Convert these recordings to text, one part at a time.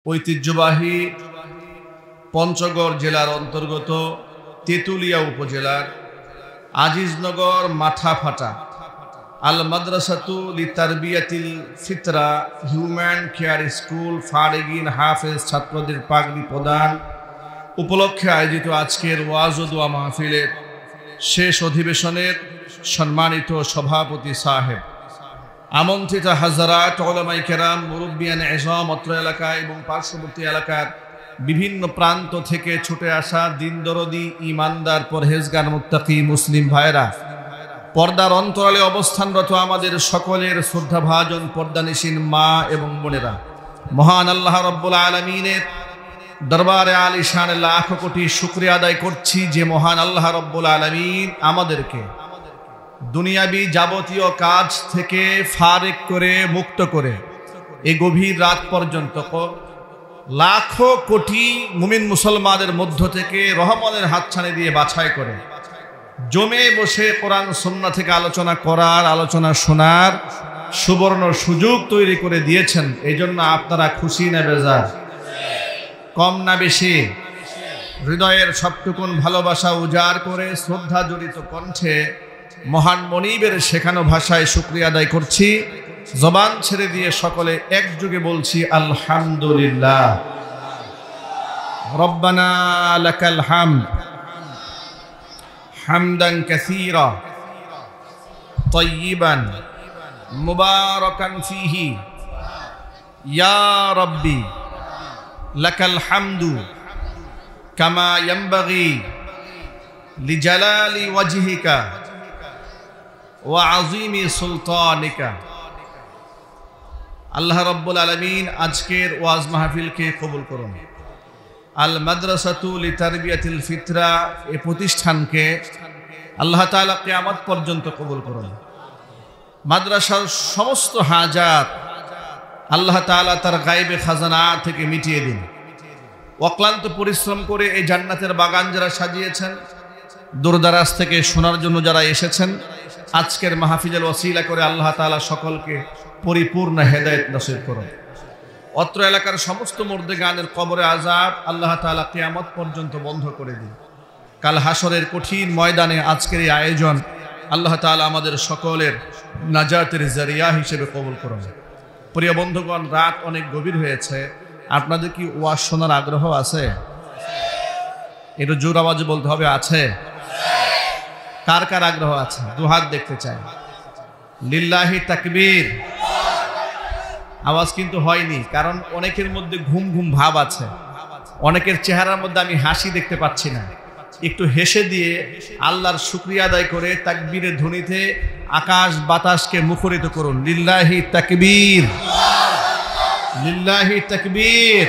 ঐতিহ্যবাহী পঞ্চগড় জেলার অন্তর্গত তেতুলিয়া উপজেলার আজিজনগর মাথাফাটা আল মাদ্রাসাতু লিতারবিয়াতিল ফিতরা হিউম্যান কেয়ার স্কুল ফারেগিন হাফেজ ছাত্রদের পাগড়ি প্রদান উপলক্ষে আয়োজিত আজকের ওয়াজ ও দোয়া মাহফিলের শেষ অধিবেশনের সম্মানিত সভাপতি সাহেব, আমন্ত্রিত হাজারাত উলামায়ে কেরাম, মুরব্বিয়ানে এযাম, অত্র এলাকা এবং পার্শ্ববর্তী এলাকার বিভিন্ন প্রান্ত থেকে ছুটে আসা দিন দরদি, ইমানদার, পরহেজগার, মুত্তাকি মুসলিম ভাইরা, পর্দার অন্তরালে অবস্থানরত আমাদের সকলের শ্রদ্ধাভাজন পর্দানিশীন মা এবং বোনেরা, মহান আল্লাহ রব্বুল আলামিনের দরবারে আলিশান লাখ কোটি শুকরিয়া আদায় করছি যে মহান আল্লাহ রব্বুল আলামিন আমাদেরকে দুনিয়াবি যাবতীয় কাজ থেকে ফারেক করে, মুক্ত করে এই গভীর রাত পর্যন্ত লাখো কোটি মুমিন মুসলমানের মধ্য থেকে রহমতের হাতছানি দিয়ে বাছাই করে জমে বসে কোরআন সুন্নাহ থেকে আলোচনা করার, আলোচনা শোনার সুবর্ণ সুযোগ তৈরি করে দিয়েছেন। এই জন্য আপনারা খুশি না বেজার? কম না বেশি? হৃদয়ের সবটুকুন ভালোবাসা উজাড় করে শ্রদ্ধা জড়িত কণ্ঠে মহান মনিবের শেখানো ভাষায় শুকরিয়া আদায় করছি। জবান ছেড়ে দিয়ে সকলে একযোগে বলছি আলহামদুলিল্লাহ। রব্বানা লাকাল হামদ হামদান কাসীরা তাইয়িবান মুবারাকান ফীহি ইয়া রাব্বি লাকাল হামদু কামা ইয়ানবাগি লিজালালি ওয়াজহিকা ওয়া আযীমি সুলতানিকা। আল্লাহ রাব্বুল আলামিন আজকের ওয়াজ মাহফিলকে কবুল করুন। আল মাদ্রাসাতু লিতারবিয়াতিল ফিতরা এই প্রতিষ্ঠানকে আল্লাহ তাআলা কিয়ামত পর্যন্ত কবুল করুন। মাদ্রাসার সমস্ত হাজাত আল্লাহ তাআলা তার গায়বে খাজানা থেকে মিটিয়ে দিন। অক্লান্ত পরিশ্রম করে এই জান্নাতের বাগান যারা সাজিয়েছেন, দূরদারাজ থেকে শোনার জন্য যারা এসেছেন, আজকের মাহফিলের ওসিলা করে আল্লাহ তাআলা সকলকে পরিপূর্ণ হেদায়েত নসিব করুন। অত্র এলাকার সমস্ত মুর্দেগানের কবরে আযাব আল্লাহ তাআলা কিয়ামত পর্যন্ত বন্ধ করে দিন। কাল হাসরের কঠিন ময়দানে আজকের এই আয়োজন আল্লাহ তাআলা আমাদের সকলের নাজাতের জারিয়া হিসেবে কবুল করুন। প্রিয় বন্ধুগণ, রাত অনেক গভীর হয়েছে। আপনাদের কি ওয়াজ শোনার আগ্রহ আছে? একটু জোর আওয়াজে বলতে হবে, আছে? কার কার আগ্রহ আছে? দু হাত দেখতে চাই। লিল্লাহি তাকবীর। আওয়াজ কিন্তু হয়নি, কারণ অনেকের মধ্যে ঘুম ঘুম ভাব আছে। অনেকের চেহারার মধ্যে আমি হাসি দেখতে পাচ্ছি না। একটু হেসে দিয়ে আল্লাহর শুকরিয়া আদায় করে তাকবীরের ধ্বনিতে আকাশ বাতাসকে মুখরিত করুন। লিল্লাহি তাকবীর, লিল্লাহি তাকবীর,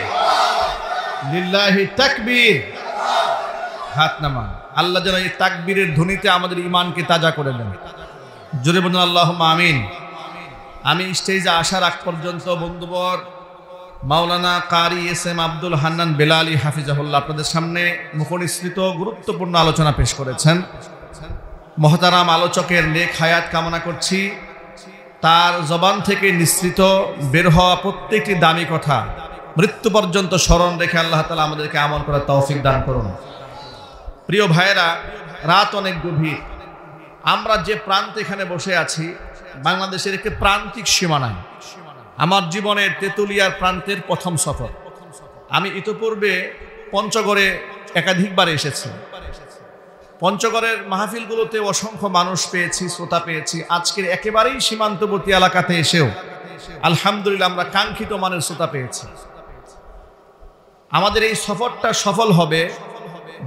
লিল্লাহি তাকবীর। হাত নামান। আল্লাহ যেন এই তাকবীরের ধ্বনিতে আমাদের ঈমানকে তাজা করে দেন। জোরে বলুন আল্লাহুম্মা আমিন। আমি স্টেজে আসার আগ পর্যন্ত বন্ধুবর মাওলানা কারি এস এম আব্দুল হান্নান বেলালী হাফিজাহুল্লাহ আপনাদের সামনে মুখনিসৃত গুরুত্বপূর্ণ আলোচনা পেশ করেছেন। মহতারাম আলোচকের নেক হায়াত কামনা করছি। তার জবান থেকে নিঃসৃত বের হওয়া প্রত্যেকটি দামি কথা মৃত্যু পর্যন্ত স্মরণ রেখে আল্লাহ তাআলা আমাদেরকে আমল করার তৌফিক দান করুন। প্রিয় ভাইয়েরা, রাত অনেক গভীর। আমরা যে প্রান্তে এখানে বসে আছি, বাংলাদেশের একটি প্রান্তিক সীমানায়। আমার জীবনের তেতুলিয়ার প্রান্তের প্রথম সফর। আমি ইতোপূর্বে পঞ্চগড়ে একাধিকবার এসেছি। পঞ্চগড়ের মাহফিলগুলোতে অসংখ্য মানুষ পেয়েছি, শ্রোতা পেয়েছি। আজকের একেবারেই সীমান্তবর্তী এলাকাতে এসেও আলহামদুলিল্লাহ আমরা কাঙ্ক্ষিত মানের শ্রোতা পেয়েছি। আমাদের এই সফরটা সফল হবে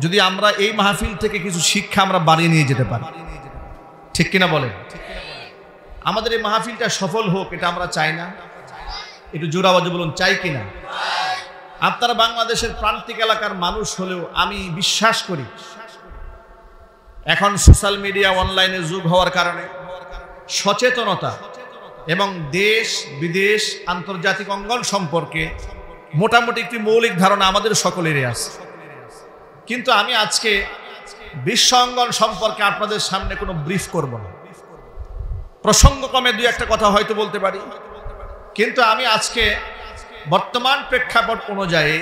যদি আমরা এই মাহফিল থেকে কিছু শিক্ষা আমরা বাড়িয়ে নিয়ে যেতে পারি। ঠিক কিনা বলেন? আমাদের এই মাহফিলটা সফল হোক, এটা আমরা চাই না? একটু জোর আওয়াজে বলুন, চাই কিনা? আপনারা বাংলাদেশের প্রান্তিক এলাকার মানুষ হলেও আমি বিশ্বাস করি এখন সোশ্যাল মিডিয়া, অনলাইনে যুগ হওয়ার কারণে সচেতনতা এবং দেশ বিদেশ আন্তর্জাতিক অঙ্গন সম্পর্কে মোটামুটি একটি মৌলিক ধারণা আমাদের সকলেরই আছে। কিন্তু আমি আজকে বিশ্ব অঙ্গন সম্পর্কে আপনাদের সামনে কোনো ব্রিফ করব না। প্রসঙ্গক্রমে দুই একটা কথা হয়তো বলতে পারি, কিন্তু আমি আজকে বর্তমান প্রেক্ষাপট অনুযায়ী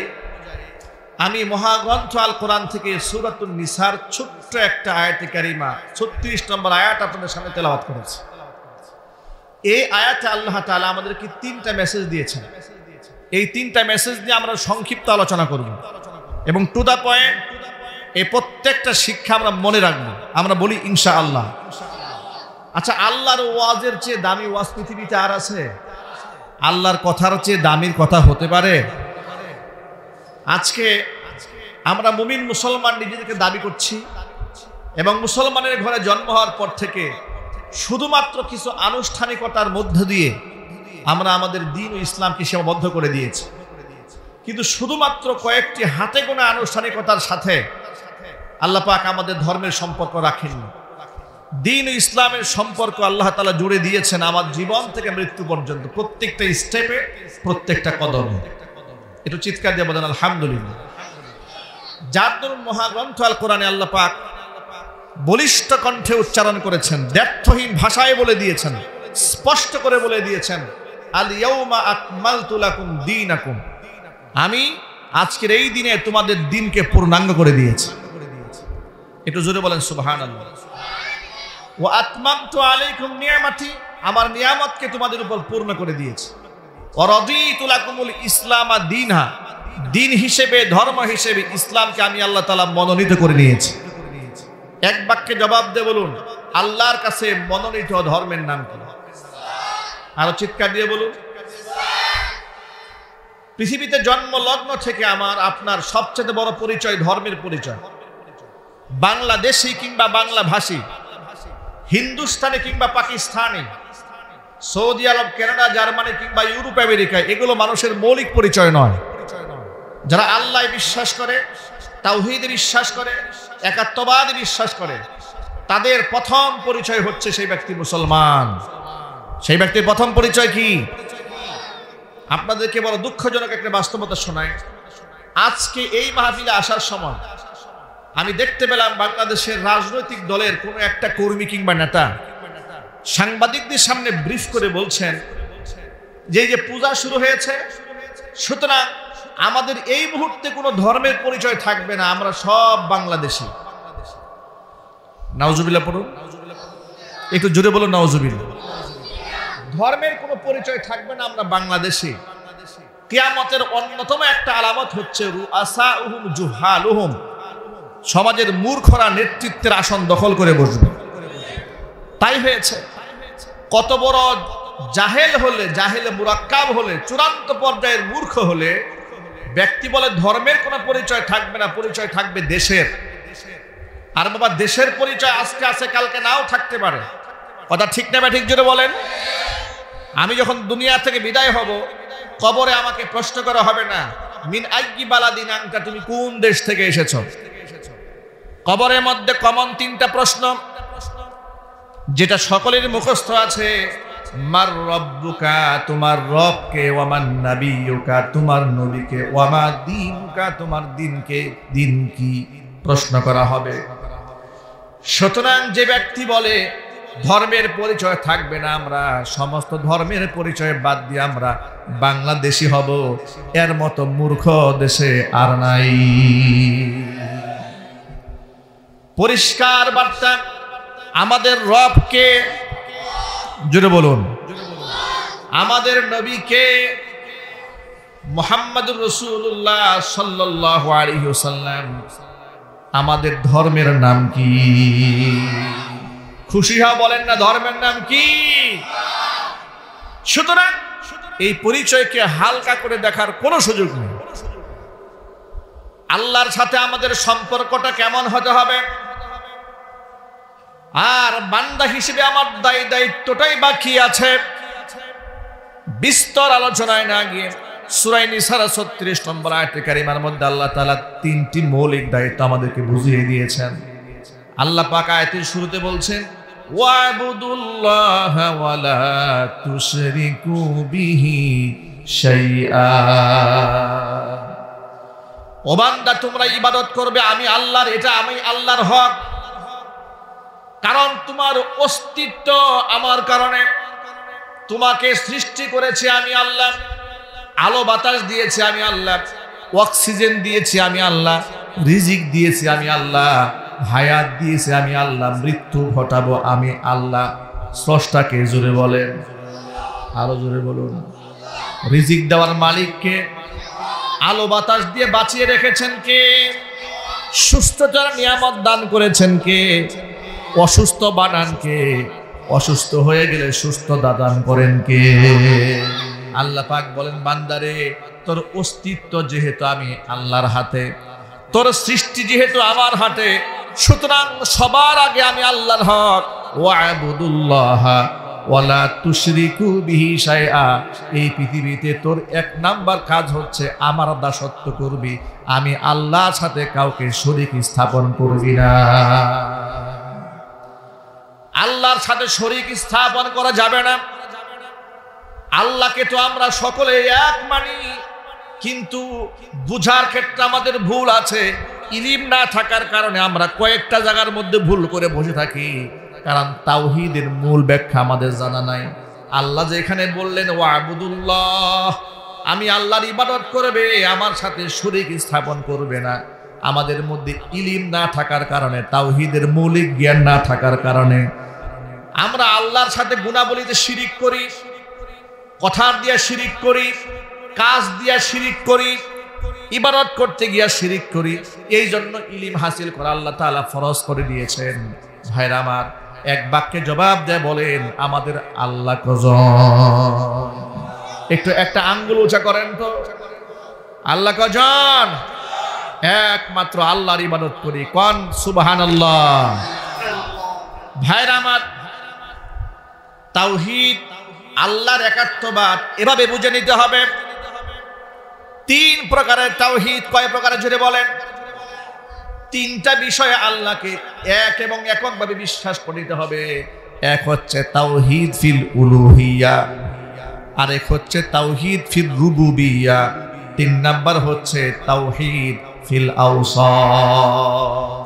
আমি মহাগ্রন্থ আল কোরআন থেকে সূরাতুন নিসার ছোট্ট একটা আয়াতে কারিমা 36 নম্বর আয়াত আপনাদের সামনে তেলাওয়াত করেছি। এই আয়াতে আল্লাহ তাআলা আমাদেরকে 3টা মেসেজ দিয়েছেন। এই 3টা মেসেজ নিয়ে আমরা সংক্ষিপ্ত আলোচনা করব এবং টু দা পয়েন্ট এই প্রত্যেকটা শিক্ষা আমরা মনে রাখবো। আমরা বলি ইনশাআল্লাহ। আচ্ছা, আল্লাহর ওয়াজের চেয়ে দামি ওয়াজ পৃথিবীতে আর আছে? আল্লাহর কথার চেয়ে দামির কথা হতে পারে? আজকে আমরা মুমিন মুসলমান নিজেদেরকে দাবি করছি এবং মুসলমানের ঘরে জন্ম হওয়ার পর থেকে শুধুমাত্র কিছু আনুষ্ঠানিকতার মধ্য দিয়ে আমরা আমাদের দ্বীন ও ইসলামকে সীমাবদ্ধ করে দিয়েছি। কিন্তু শুধুমাত্র কয়েকটি হাতে গোনা আনুষ্ঠানিকতার সাথে আল্লাহ পাক আমাদের ধর্মের সম্পর্ক রাখেননি। দ্বীন ও ইসলামের সম্পর্ক আল্লাহ তাআলা জুড়ে দিয়েছেন আমার জীবন থেকে মৃত্যু পর্যন্ত, প্রত্যেকটা স্টেপে, প্রত্যেকটা কদমে। একটু চিৎকার দিয়ে বলেন আলহামদুলিল্লাহ। যার দরুন মহাগ্রন্থ আল কোরআনে আল্লাহ পাক বলিষ্ঠ কণ্ঠে উচ্চারণ করেছেন, দ্ব্যর্থহীন ভাষায় বলে দিয়েছেন, স্পষ্ট করে বলে দিয়েছেন, আল ইয়াউমা আকমালতু লাকুম দীনাকুম, আমি আজকের এই দিনে তোমাদের দিনকে পূর্ণাঙ্গ করে দিয়েছি। একটু জোরে বলেন সুবহানাল্লাহ। ওয়া আতমামতু আলাইকুম নিয়ামাতি, আমার নিয়ামতকে তোমাদের উপর পূর্ণ করে দিয়েছি। ওয়া রাদিতু লাকুমুল ইসলামা দীনহা, দিন হিসেবে, ধর্ম হিসেবে ইসলামকে আমি আল্লাহ তাআলা মনোনীত করে নিয়েছি। এক বাক্যে জবাব দিয়ে বলুন, আল্লাহর কাছে মনোনীত ধর্মের নাম কি? আরো চিৎকার দিয়ে বলুন। পৃথিবীতে জন্ম লগ্ন থেকে আমার আপনার সবচেয়ে বড় পরিচয় ধর্মের পরিচয়। বাংলাদেশি কিংবা বাংলা ভাষী, হিন্দুস্তানি কিংবা পাকিস্তানি, সৌদি আরব, কানাডা, জার্মানি কিংবা ইউরোপ, আমেরিকা, এগুলো মানুষের মৌলিক পরিচয় নয়। যারা আল্লাহ বিশ্বাস করে, তাওহীদে বিশ্বাস করে, একাত্মবাদে বিশ্বাস করে, তাদের প্রথম পরিচয় হচ্ছে সেই ব্যক্তি মুসলমান। সেই ব্যক্তির প্রথম পরিচয় কি? আপনাদেরকে বড় দুঃখজনক একটা বাস্তবতা শোনায়। আজকে এই মাহফিলে আসার সময় আমি দেখতে পেলাম বাংলাদেশের রাজনৈতিক দলের কোনো একটা কর্মী কিংবা নেতা সাংবাদিকদের সামনে ব্রিফ করে বলছেন যে পূজা শুরু হয়েছে, সুতরাং আমাদের এই মুহূর্তে কোনো ধর্মের পরিচয় থাকবে না, আমরা সব বাংলাদেশী। নাউজুবিল্লাহ পড়ুন, একটু জোরে বলুন নাউজুবিল্লাহ। ধর্মের কোনো পরিচয় থাকবে না, আমরা বাংলাদেশী। কিয়ামতের অন্যতম একটা আলামত হচ্ছে রুআসাউহুম জুহালুহুম, সমাজের মূর্খরা নেতৃত্বের আসন দখল করে বসবে। তাই হয়েছে, কত বড় জাহেল হলে, জাহেলে মুরাক্কাব হলে, চূড়ান্ত পর্যায়ের মূর্খ হলে ব্যক্তি বলে ধর্মের কোনো পরিচয় থাকবে না, পরিচয় থাকবে দেশের। আর বাবা, দেশের পরিচয় আজকে আছে, কালকে নাও থাকতে পারে। কথা ঠিক না ঠিক জোরে বলেন? আমি যখন দুনিয়া থেকে বিদায় হব, কবরে আমাকে প্রশ্ন করা হবে না মিন আইয়ি বালাদিন আনতা, তুমি কোন দেশ থেকে এসেছো। কবরের মধ্যে কমন 3টা প্রশ্ন, যেটা সকলের মুখস্থ আছে। মার রব্বুকা, তোমার রব কে, ওয়া মান নাবিয়ুকা, তোমার নবীকে, ওয়া মা দীনুকা, তোমার দিনকে, দিন কি, প্রশ্ন করা হবে। সুতরাং যে ব্যক্তি বলে ধর্মের পরিচয় থাকবে না, আমরা সমস্ত ধর্মের পরিচয় বাদ দিয়ে আমরা বাংলাদেশী হব, এর মতো মূর্খ দেশে আর নাই। পরিষ্কার বার্তা, আমাদের রবকে, জোরে বলুন, আমাদের নবীকে, মুহাম্মদুর রাসূলুল্লাহ সাল্লাল্লাহু আলাইহি ওয়াসাল্লাম, আমাদের ধর্মের নাম কি? খুশি হয়ে বলেন না, ধর্মের নাম কি? সুতরাং এই পরিচয়কে হালকা করে দেখার কোনো সুযোগ নেই। আল্লাহর সাথে আমাদের সম্পর্কটা কেমন হতে হবে, আর বান্দা হিসেবে আমার দায়িত্বটাই বাকি আছে। বিস্তর আলোচনায় না গিয়ে সূরা নিসার 36 নম্বর আয়াতে কারিমার মধ্যে আল্লাহ তাআলা 3টি মৌলিক দায়িত্ব আমাদেরকে বুঝিয়ে দিয়েছেন। আল্লাহ পাক আয়াতের শুরুতে বলছেন, ওয়াবুদুল্লাহা ওয়া লা তুশরিকু বিহি শাইআ, ও বান্দা তোমরা ইবাদত করবে আমি আল্লাহর, এটা আমি আল্লাহর হক। কারণ তোমার অস্তিত্ব আমার কারণে, তোমাকে সৃষ্টি করেছে আমি আল্লাহ। আলো বাতাস দিয়েছি আমি আল্লাহ, অক্সিজেন দিয়েছি আমি আল্লাহ, রিজিক দিয়েছি আমি আল্লাহ, হায়াত দিয়েছি আমি আল্লাহ, মৃত্যু ঘটাবো আমি আল্লাহ। স্রষ্টাকে জোরে বলেন, আরো জোরে বলুন। রিজিক দেওয়ার মালিককে, আলো বাতাস দিয়ে বাঁচিয়ে রেখেছেন কে, সুস্থতার নিয়ামত দান করেছেন কে, অসুস্থ বানান কে, অসুস্থ হয়ে গেলে সুস্থ দান করেন কে? আল্লাহ পাক বলেন, বান্দারে তোর অস্তিত্ব যেহেতু আমি আল্লাহর হাতে, তোর সৃষ্টি যেহেতু আমার হাতে, সুতরাং সবার আগে আমি আল্লাহর হক। ওয়াবুদুল্লাহ ওয়ালা তুশরিকু বিহি শাইআ। এই পৃথিবীতে তোর এক নাম্বার কাজ হচ্ছে আমার দাসত্ব করবি, আমি আল্লাহর সাথে কাউকে শরীক স্থাপন করবি না। আল্লাহর সাথে শরীক স্থাপন করা যাবে না। আল্লাহকে তো আমরা সকলে এক মানি, কিন্তু বুঝার ক্ষেত্রে আমাদের ভুল আছে। ইলম না থাকার কারণে আমরা কয়েকটা জায়গার মধ্যে ভুল করে বসে থাকি, কারণ তাওহীদের মূল ব্যাখ্যা আমাদের জানা নাই। আল্লাহ যে এখানে বললেন ওয়াবুদুল্লাহ, আমি আল্লাহর ইবাদত করবে, আমার সাথে শরীক স্থাপন করবে না, আমাদের মধ্যে ইলম না থাকার কারণে, তাওহীদের মৌলিক জ্ঞান না থাকার কারণে আমরা আল্লাহর সাথে গুণাবলীতে শিরিক করি, কথা দিয়া শিরিক করি, কাজ দিয়া শিরিক করি, ইবাদত করতে গিয়া শিরিক করি। এই জন্য ইলম হাসিল করা আল্লাহ তাআলা ফরজ করে দিয়েছেন। ভাইরা আমার, এক বাক্যে জবাব দেয় বলেন আমাদের আল্লাহ কজন? একটু একটা আঙ্গুল উঁচা করেন তো, আল্লাহ কজন? একমাত্র আল্লাহর ইবাদত করি, কোন সুবহানাল্লাহ। ভাইরা আমার, তাওহীদ আল্লাহর একাত্মবাদ এভাবে বুঝে নিতে হবে। তিন প্রকারের তাওহীদ। কয় প্রকারের জোরে বলেন? তিনটা বিষয়ে আল্লাহকে এক এবং এককভাবে বিশ্বাস করতে হবে। এক হচ্ছে তাওহীদ ফিল উলুহিয়া, আরেক হচ্ছে তাওহীদ ফিল রুবুবিয়া, তিন নাম্বার হচ্ছে তাওহীদ ফিল আওসাফ।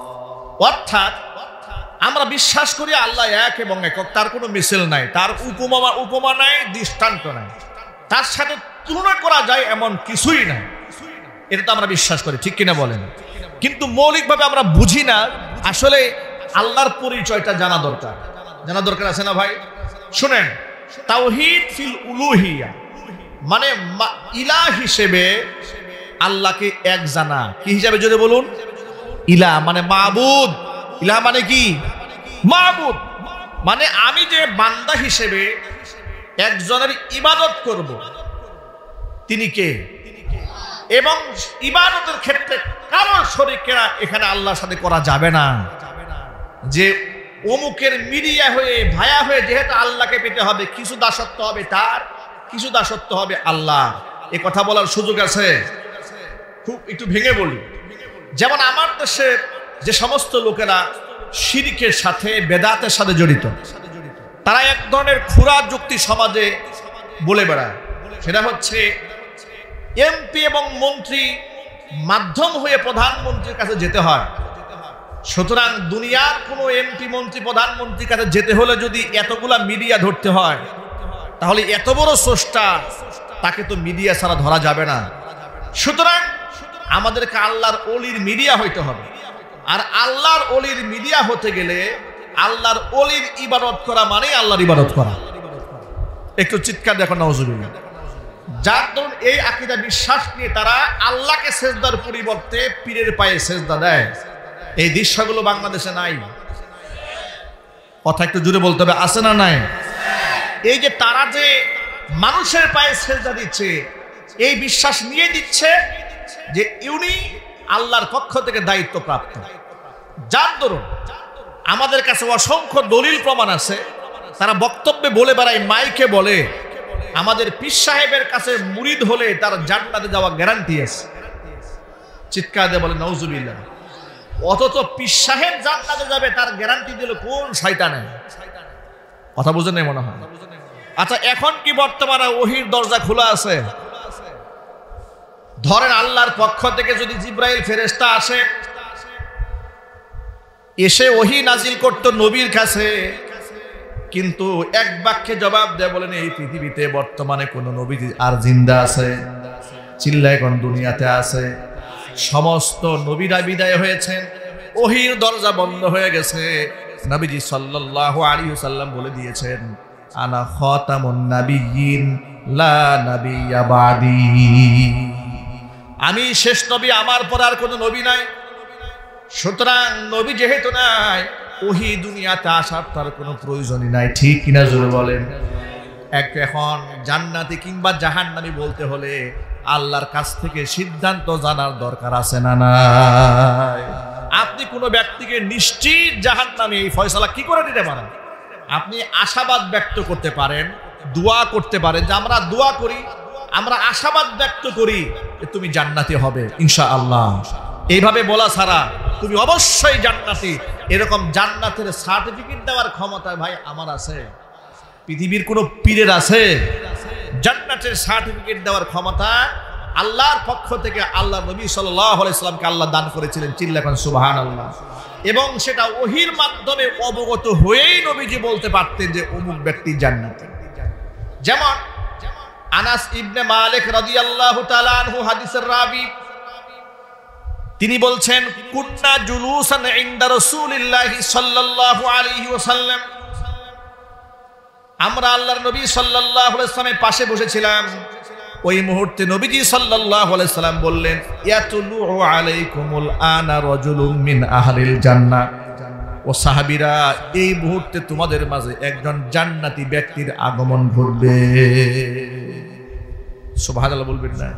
অর্থাৎ আমরা বিশ্বাস করি আল্লাহ এক এবং একক, তার কোনো মিছিল নাই, তার উপমা নাই, দৃষ্টান্ত নাই, তার সাথে তুলনা করা যায় এমন কিছুই নাই। এটা তো আমরা বিশ্বাস করি, ঠিক কিনা বলেন? কিন্তু মৌলিকভাবে আমরা বুঝি না। আসলে আল্লাহর পরিচয়টা জানা দরকার, জানা দরকার আছে না ভাই? শুনেন, তাওহীদ ফিল উলুহিয়া মানে ইলাহ হিসেবে আল্লাহকে এক জানা। কি হিসাবে যদি বলুন? ইলাহ মানে মাবুদ। ইলাহ মানে কি? মাবুদ। মানে আমি যে বান্দা হিসেবে একজনের ইবাদত করব, তিনি কে? এবং ইবাদতের ক্ষেত্রে কারো শরীকেরা এখানে আল্লাহর সাথে করা যাবে না। যে অমুকের মিডিয়া হয়ে ভায়া হয়ে যেহেতু আল্লাহকে পেতে হবে, কিছু দাসত্ব হবে তার, কিছু দাসত্ব হবে আল্লাহ। এ কথা বলার সুযোগ আছে? খুব একটু ভেঙে বলি। যেমন আমার দেশের যে সমস্ত লোকেরা শিরকের সাথে, বেদাতের সাথে জড়িত, তারা এক ধরনের খুরা যুক্তি সমাজে বলে বেড়ায়। সেটা হচ্ছে এমপি এবং মন্ত্রী মাধ্যম হয়ে প্রধানমন্ত্রীর কাছে যেতে হয়। সুতরাং দুনিয়ার কোনো এমপি মন্ত্রী প্রধানমন্ত্রীর কাছে যেতে হলে যদি এতগুলা মিডিয়া ধরতে হয়, তাহলে এত বড় স্রষ্টা, তাকে তো মিডিয়া ছাড়া ধরা যাবে না। সুতরাং আমাদেরকে আল্লাহর ওলির মিডিয়া হইতে হবে। আর আল্লাহর ওলির মিডিয়া হতে গেলে আল্লাহর ওলির ইবাদত করা মানে আল্লাহর ইবাদত করা। একটু চিৎকার দেখো নাউজুবিল্লাহ। যার ধরুন এই আকীদা বিশ্বাস নিয়ে তারা আল্লাহকে সেজদার পরিবর্তে পীরের পায়ে সেজদা দেয়, এই দৃশ্যগুলো বাংলাদেশে নাই। কথা একটু জোরে বলতে হবে, আছে না নাই? এই যে তারা যে মানুষের পায়ে সেজদা দিচ্ছে, এই বিশ্বাস নিয়ে দিচ্ছে যে ইউনি আল্লাহর পক্ষ থেকে দায়িত্ব প্রাপ্ত। যার দরুন আমাদের কাছে অসংখ্য দলিল প্রমাণ আছে। তারা বক্তব্যে বলে বেড়ায়, মাইকে বলে, আমাদের পীর সাহেবের কাছে মুরিদ হলে তার জান্নাতে যাওয়া গ্যারান্টি আছে। চিৎকার দিয়ে বলে নাউজুবিল্লাহ। অথচ পীর সাহেব জান্নাতে যাবে তার গ্যারান্টি দিল কোন শয়তানে? কথা বুঝে নেই মনে হয়। আচ্ছা, এখন কি বর্তমানে ওহির দরজা খোলা আছে? ধরেন আল্লাহর পক্ষ থেকে যদি জিব্রাইল ফেরেশতা আসে, এসে ওহী নাজিল করতো নবীর কাছে, কিন্তু এক বাক্যে জবাব দেয় বলেন এই পৃথিবীতে বর্তমানে কোন নবী আর জিন্দা আছে? চিল্লায় কোন দুনিয়াতে আছে। সমস্ত নবীরা বিদায় হয়েছেন, ওহির দরজা বন্ধ হয়ে গেছে। নবীজি সাল্লাল্লাহু আলাইহি ওয়াসাল্লাম বলে দিয়েছেন, আনা খাতামুন নাবিয়্যিন লা নাবিয়্যা বাদি। আমি শেষ নবী, আমার পর আর কোনো নবী নাই। সুতরাং নবী যেহেতু নাই, ওহি দুনিয়াতে আসার তার কোনো প্রয়োজনই নাই। ঠিক কিনা জোরে বলেন? এখন জান্নাতি কিংবা জাহান্নামী বলতে হলে আল্লাহর কাছ থেকে সিদ্ধান্ত জানার দরকার আছে না নাই? আপনি কোনো ব্যক্তিকে নিশ্চিত জাহান্নামী এই ফয়সালা কি করে দিতে পারেন? আপনি আশাবাদ ব্যক্ত করতে পারেন, দোয়া করতে পারেন, যে আমরা দোয়া করি, আমরা আশাবাদ ব্যক্ত করি যে তুমি জান্নাতি হবে ইনশাআল্লাহ। এইভাবে বলা ছাড়া তুমি অবশ্যই জান্নাতি, এরকম জান্নাতের সার্টিফিকেট দেওয়ার ক্ষমতা ভাই আমার আছে? পৃথিবীর কোন পীরের আছে? জান্নাতের সার্টিফিকেট দেওয়ার ক্ষমতা আল্লাহর পক্ষ থেকে আল্লাহ নবী সাল্লাল্লাহু আলাইহি সাল্লামকে আল্লাহ দান করেছিলেন। চিল্লাবেন সুবহানাল্লাহ। এবং সেটা ওহীর মাধ্যমে অবগত হয়েই নবীজি বলতে পারতেন যে অমুক ব্যক্তি জান্নাতি। যেমন আনাস ইবনে মালিক রাদিয়াল্লাহু তাআলা আনহু হাদিসের রাবী, তিনি বলছেন, কুন্না জুলুসান ইনদা রাসূলিল্লাহি সাল্লাল্লাহু আলাইহি ওয়াসাল্লাম, আমরা আল্লাহর নবী সাল্লাল্লাহু আলাইহি ওয়াসাল্লামের পাশে বসেছিলাম। ওই মুহূর্তে নবীজি সাল্লাল্লাহু আলাইহি সাল্লাম বললেন, ইয়াতুলু আলাইকুমুল আনা রাজুলুম মিন আহলিল জান্নাহ। ও সাহাবীরা, এই মুহূর্তে তোমাদের মাঝে একজন জান্নাতি ব্যক্তির আগমন ঘটবে। সুবহানাল্লাহ বলবেন না?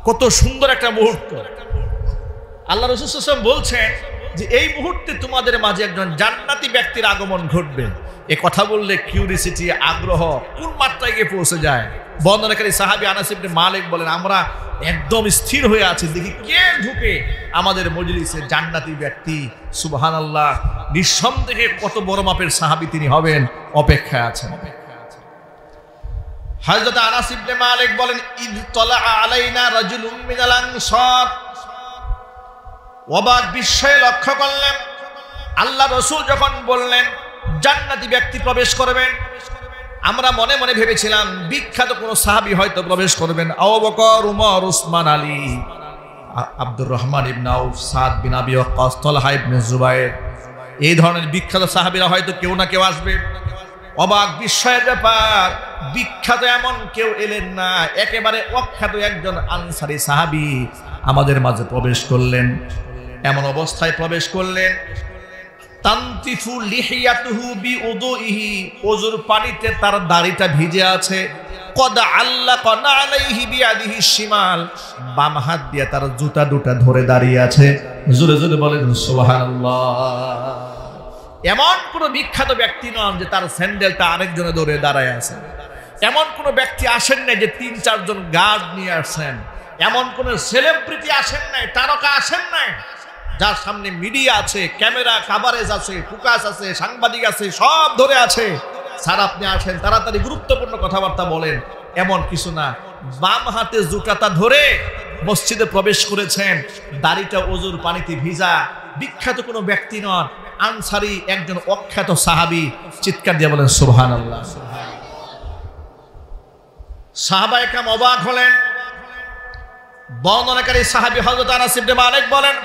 কত সুন্দর একটা মুহূর্ত। আল্লাহ রাসূল সাল্লাল্লাহু আলাইহি ওয়াসাল্লাম বলছেন যে এই মুহূর্তে তোমাদের মাঝে একজন জান্নাতি ব্যক্তির আগমন ঘটবে। এই কথা বললে কিউরিসিটি, আগ্রহ কোন মাত্রায় গিয়ে পৌঁছে যায়। বর্ণনাকারী সাহাবী আনাস ইবনে মালিক বলেন, আমরা একদম স্থির হয়ে আছি, দেখি কে ঢুকে আমাদের মজলিসে, জান্নাতি ব্যক্তি। সুবহানাল্লাহ, নিঃসন্দেহে কত বড় মাপের সাহাবী তিনি হবেন, অপেক্ষায় আছেন। হযরত আনাস ইবনে মালিক বলেন, ইদ তালা আলাইনা রাজুলুম মিনাল আনসার। অবাক বিস্ময়ে লক্ষ্য করলেন, আল্লাহ রাসূল যখন বললেন জান্নাতি ব্যক্তি প্রবেশ করবেন, আমরা মনে মনে ভেবেছিলাম বিখ্যাত কোন সাহাবী হয়তো প্রবেশ করবেন। আবু বকর, উমর, উসমান, আলী, আব্দুর রহমান ইবনে আউফ, সাদ বিন আবি ওয়াক্কাস, তালহা ইবনে জুবায়ের, এই ধরনের বিখ্যাত সাহাবীরা হয়তো কেউ না কেউ আসবে। অবাক বিস্ময়ের ব্যাপার, বিখ্যাত এমন কেউ এলেন না, একেবারে অখ্যাত একজন আনসারী সাহাবী আমাদের মাঝে প্রবেশ করলেন। এমন অবস্থায় প্রবেশ করলেন, তানতিফু লিহিয়াতুহু বিউদুইহি, ওযুর পানিতে তার দাড়িটা ভিজে আছে। কদ আল্লাকানা আলাইহি বিয়াদিহি শিমাল, বাম হাত দিয়ে তার জুতা দুটা ধরে দাঁড়িয়ে আছে। জোরে জোরে বলেন সুবহানাল্লাহ। এমন কোন বিখ্যাত ব্যক্তি নন যে তার স্যান্ডেলটা আরেকজনে ধরে দাঁড়ায় আছে। এমন কোন ব্যক্তি আসেন নাই যে ৩-৪ জন গার্ড নিয়ে আসেন। এমন কোন সেলিব্রিটি আসেন নাই, তারকা আসেন নাই যার সামনে মিডিয়া আছে, ক্যামেরা কাভারেজ আছে, ফোকাস আছে, সাংবাদিক আছে, সব ধরে আছে। স্যার আপনি আসেন, তাড়াতাড়ি গুরুত্বপূর্ণ কথাবার্তা বলেন, এমন কিছু না। বাম হাতে জুতাটা ধরে মসজিদে প্রবেশ করেছেন, দাড়িটা ওযুর পানিতে ভিজা। বিখ্যাত কোনো ব্যক্তি নন, আনসারী একজন অখ্যাত সাহাবী। চিৎকার দিয়ে বলেন সুবহানাল্লাহ। সাহাবায়ে কেরাম অবাক হলেন। বর্ণনাকারী সাহাবী হযরত আনাস ইবনে মালিক বলেন,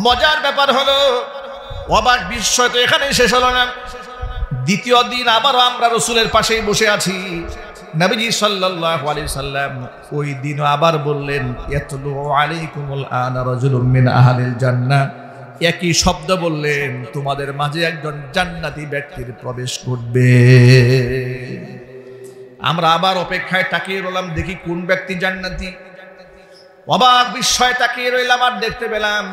মজার ব্যাপার হলো, অবাক বিস্ময় তো এখানেই শেষ হলো না। দ্বিতীয় দিন আবারও আমরা রাসূলের পাশেই বসে আছি। নবীজি সাল্লাল্লাহু আলাইহি সাল্লাম ওই দিনও আবার বললেন, ইয়াতলু আলাইকুমুল আনা রাজুলুম মিন আহলিল জান্নাহ। একই শব্দ বললেন, তোমাদের মাঝে একজন জান্নাতি ব্যক্তির প্রবেশ ঘটবে। আমরা আবার অপেক্ষায় তাকিয়ে রইলাম, দেখি কোন ব্যক্তি জান্নাতি। অবাক বিস্ময়ে তাকিয়ে রইলাম, আর দেখতে পেলাম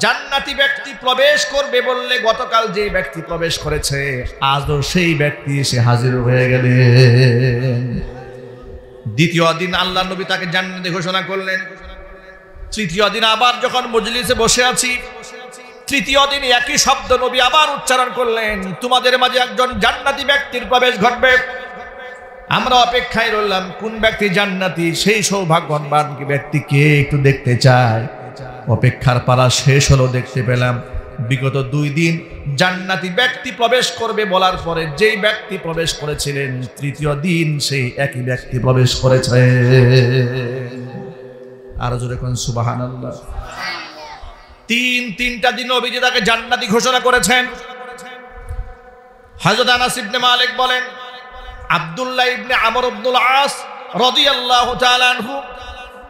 জান্নাতি ব্যক্তি প্রবেশ করবে বললে গতকাল যে ব্যক্তি প্রবেশ করেছে, আজও সেই ব্যক্তি এসে হাজির হয়ে গেলেন। দ্বিতীয় দিন আল্লাহ নবী তাকে জান্নাতি ঘোষণা করলেন। তৃতীয় দিন আবার যখন মজলিসে বসে আছি, তৃতীয় দিন একই শব্দ নবী আবার উচ্চারণ করলেন, তোমাদের মাঝে একজন জান্নাতি ব্যক্তির প্রবেশ ঘটবে। আমরা অপেক্ষায় রইলাম কোন ব্যক্তি জান্নাতি, সেই সৌভাগ্যবান ব্যক্তিকে একটু দেখতে চাই। অপেক্ষার পালা শেষ হলো, দেখতে পেলাম বিগত 2 দিন জান্নাতি ব্যক্তি প্রবেশ করবে বলার পরে যেই ব্যক্তি প্রবেশ করেছিলেন, তৃতীয় দিন সেই একই ব্যক্তি প্রবেশ করেছে। আর জোরে কোন সুবহানাল্লাহ। তিনটা দিন নবীজি তাকে জান্নাতি ঘোষণা করেছেন। হযরত আনাস ইবনে মালিক বলেন, আব্দুল্লাহ ইবনে আমর ইবনুল আস রাদিয়াল্লাহু তাআলা আনহু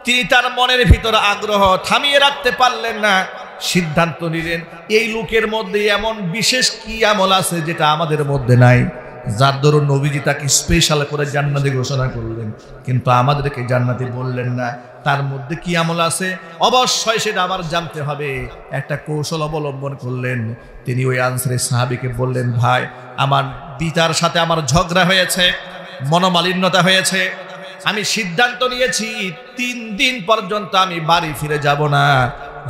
তিনি তার মনের ভিতরে আগ্রহ থামিয়ে রাখতে পারলেন না, সিদ্ধান্ত নিলেন এই লোকের মধ্যে এমন বিশেষ কি আমল আছে যেটা আমাদের মধ্যে নাই, যার দরুন নবীজি তাকে স্পেশাল করে জান্নাতি ঘোষণা করলেন, কিন্তু আমাদেরকে জান্নাতি বললেন না। তার মধ্যে কি আমল আছে অবশ্যই সেটা আবার জানতে হবে। একটা কৌশল অবলম্বন করলেন। তিনি ওই আনসারী সাহাবীকে বললেন, ভাই আমার পিতার সাথে আমার ঝগড়া হয়েছে, মনোমালিন্যতা হয়েছে, আমি সিদ্ধান্ত নিয়েছি 3 দিন পর্যন্ত আমি বাড়ি ফিরে যাব না।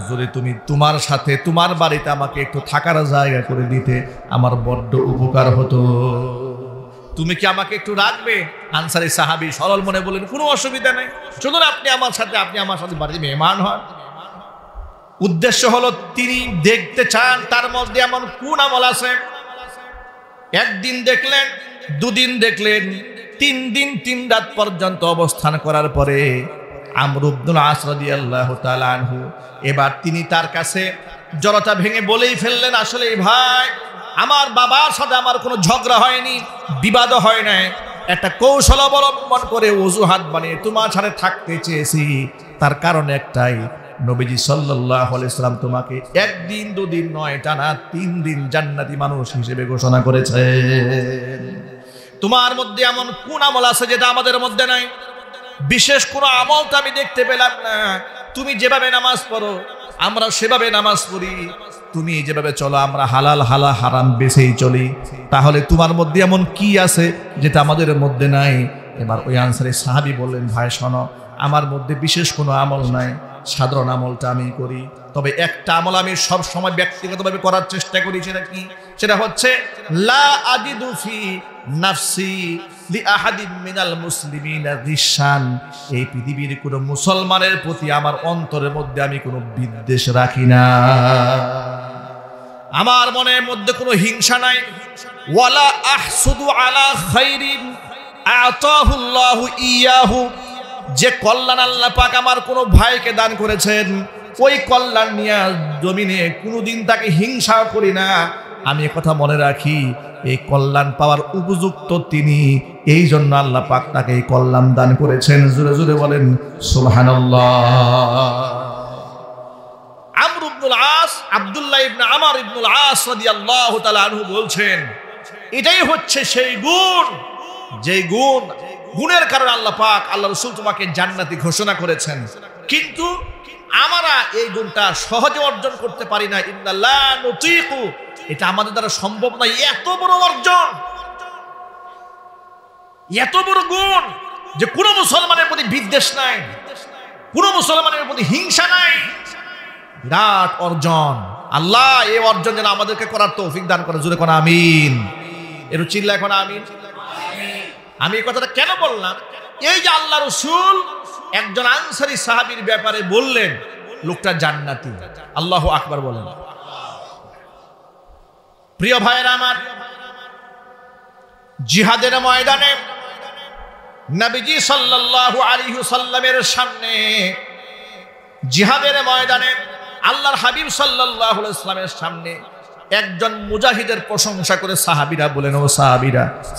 যদি তুমি তোমার সাথে তোমার বাড়িতে আমাকে একটু থাকার জায়গা করে দিতে আমার বড্ড উপকার হতো। তুমি কি আমাকে একটু রাখবে? আনসারী সাহাবী সরল মনে বলেন, কোনো অসুবিধা নেই, চলুন আপনি আমার সাথে বাড়িতে মেহমান হন। উদ্দেশ্য হলো তিনি দেখতে চান তার মধ্যে এমন কোন আমল আছে। 1 দিন দেখলেন, 2 দিন দেখলেন, 3 দিন 3 রাত পর্যন্ত অবস্থান করার পরে আমর ইবনুল আস রাদিয়াল্লাহু তাআলা আনহু এবার তিনি তার কাছে জড়তা ভেঙে বলেই ফেললেন, আসলে ভাই আমার বাবার সাথে আমার কোনো ঝগড়া হয়নি, বিবাদ হয় নাই, একটা কৌশল অবলম্বন করে অজুহাত বানিয়ে তোমার সাথে থাকতে চেয়েছি। তার কারণ একটাই, নবীজি সাল্লাল্লাহু আলাইহি সাল্লাম তোমাকে 1 দিন 2 দিন নয়, টানা 3 দিন জান্নাতি মানুষ হিসেবে ঘোষণা করেছেন। তোমার মধ্যে এমন কোন আমল আছে যেটা আমাদের মধ্যে নাই? বিশেষ কোনো আমল তো আমি দেখতে পেলাম না। তুমি যেভাবে নামাজ পড়ো আমরা সেভাবে নামাজ পড়ি, তুমি যেভাবে চলো আমরা হালাল হারাম বেছেই চলি, তাহলে তোমার মধ্যে এমন কি আছে যেটা আমাদের মধ্যে নাই? এবার ওই আনসারী সাহাবী বললেন, ভাই শোনো, আমার মধ্যে বিশেষ কোনো আমল নাই, সাধারণ আমলটা আমি করি, তবে একটা আমল আমি সব সময় ব্যক্তিগতভাবে করার চেষ্টা করি। সেটা কি? সেটা হচ্ছে লা আজিদু ফি নাফসি লি আহাদিন মিনাল মুসলিমিনা রিশান। এই পৃথিবীর কোনো মুসলমানের প্রতি আমার অন্তরের মধ্যে আমি কোনো বিদ্বেষ রাখি না, আমার মনের মধ্যে কোনো হিংসা নাই। ওয়ালা আহসুদু আলা খাইরিন আতাহুল্লাহু ইয়াহু। যে কল্যাণ আল্লাহ পাক আমার কোনো ভাইকে দান করেছেন, ওই কল্যাণ নিয়ে জমিনে কোনোদিন তাকে হিংসা করি না। আমি কথা মনে রাখি, এই কল্যাণ পাওয়ার উপযুক্ত তিনি, এই জন্য আল্লাহ পাক তাকে এই কল্যাণ দান করেছেন। জোরে জোরে বলেন সুবহানাল্লাহ। আমর ইবনুল আস, আব্দুল্লাহ ইবনে আমর ইবনুল আস রাদিয়াল্লাহু তাআলা আনহু বলছেন, এটাই হচ্ছে সেই গুণ, যে গুণের কারণে আল্লাহ পাক আল্লাহ রাসূল তোমাকে জান্নাতি ঘোষণা করেছেন। কিন্তু আমরা এই গুণটা সহজে অর্জন করতে পারি না। ইন্নাল্লাহ নুতিকু, এটা আমাদের দ্বারা সম্ভব নয়। এত বড় অর্জন, এত বড় গুণ যে কোনো মুসলমানের প্রতি বিদ্বেষ নাই, কোনো মুসলমানের প্রতি হিংসা নাই, বিরাট অর্জন। আল্লাহ এই অর্জন যেন আমাদেরকে করার তৌফিক দান করে। জোরে কোন আমিন। এর চিল্লা এখন আমিন। আমি এই কথাটা কেন বললাম? এই যে আল্লাহ রাসূল একজন আনসারী সাহাবীর ব্যাপারে বললেন লোকটা জান্নাতি। আল্লাহু আকবার বলেন। প্রিয় ভাইয়েরা আমার, জিহাদের ময়দানে নবীজি সাল্লাল্লাহু আলাইহি ওয়াসাল্লামের সামনে, জিহাদের ময়দানে আল্লাহর হাবিব সাল্লাল্লাহু আলাইহি ওয়াসাল্লামের সামনে একজন মুজাহিদের প্রশংসা করে সাহাবীরা বলেন, ও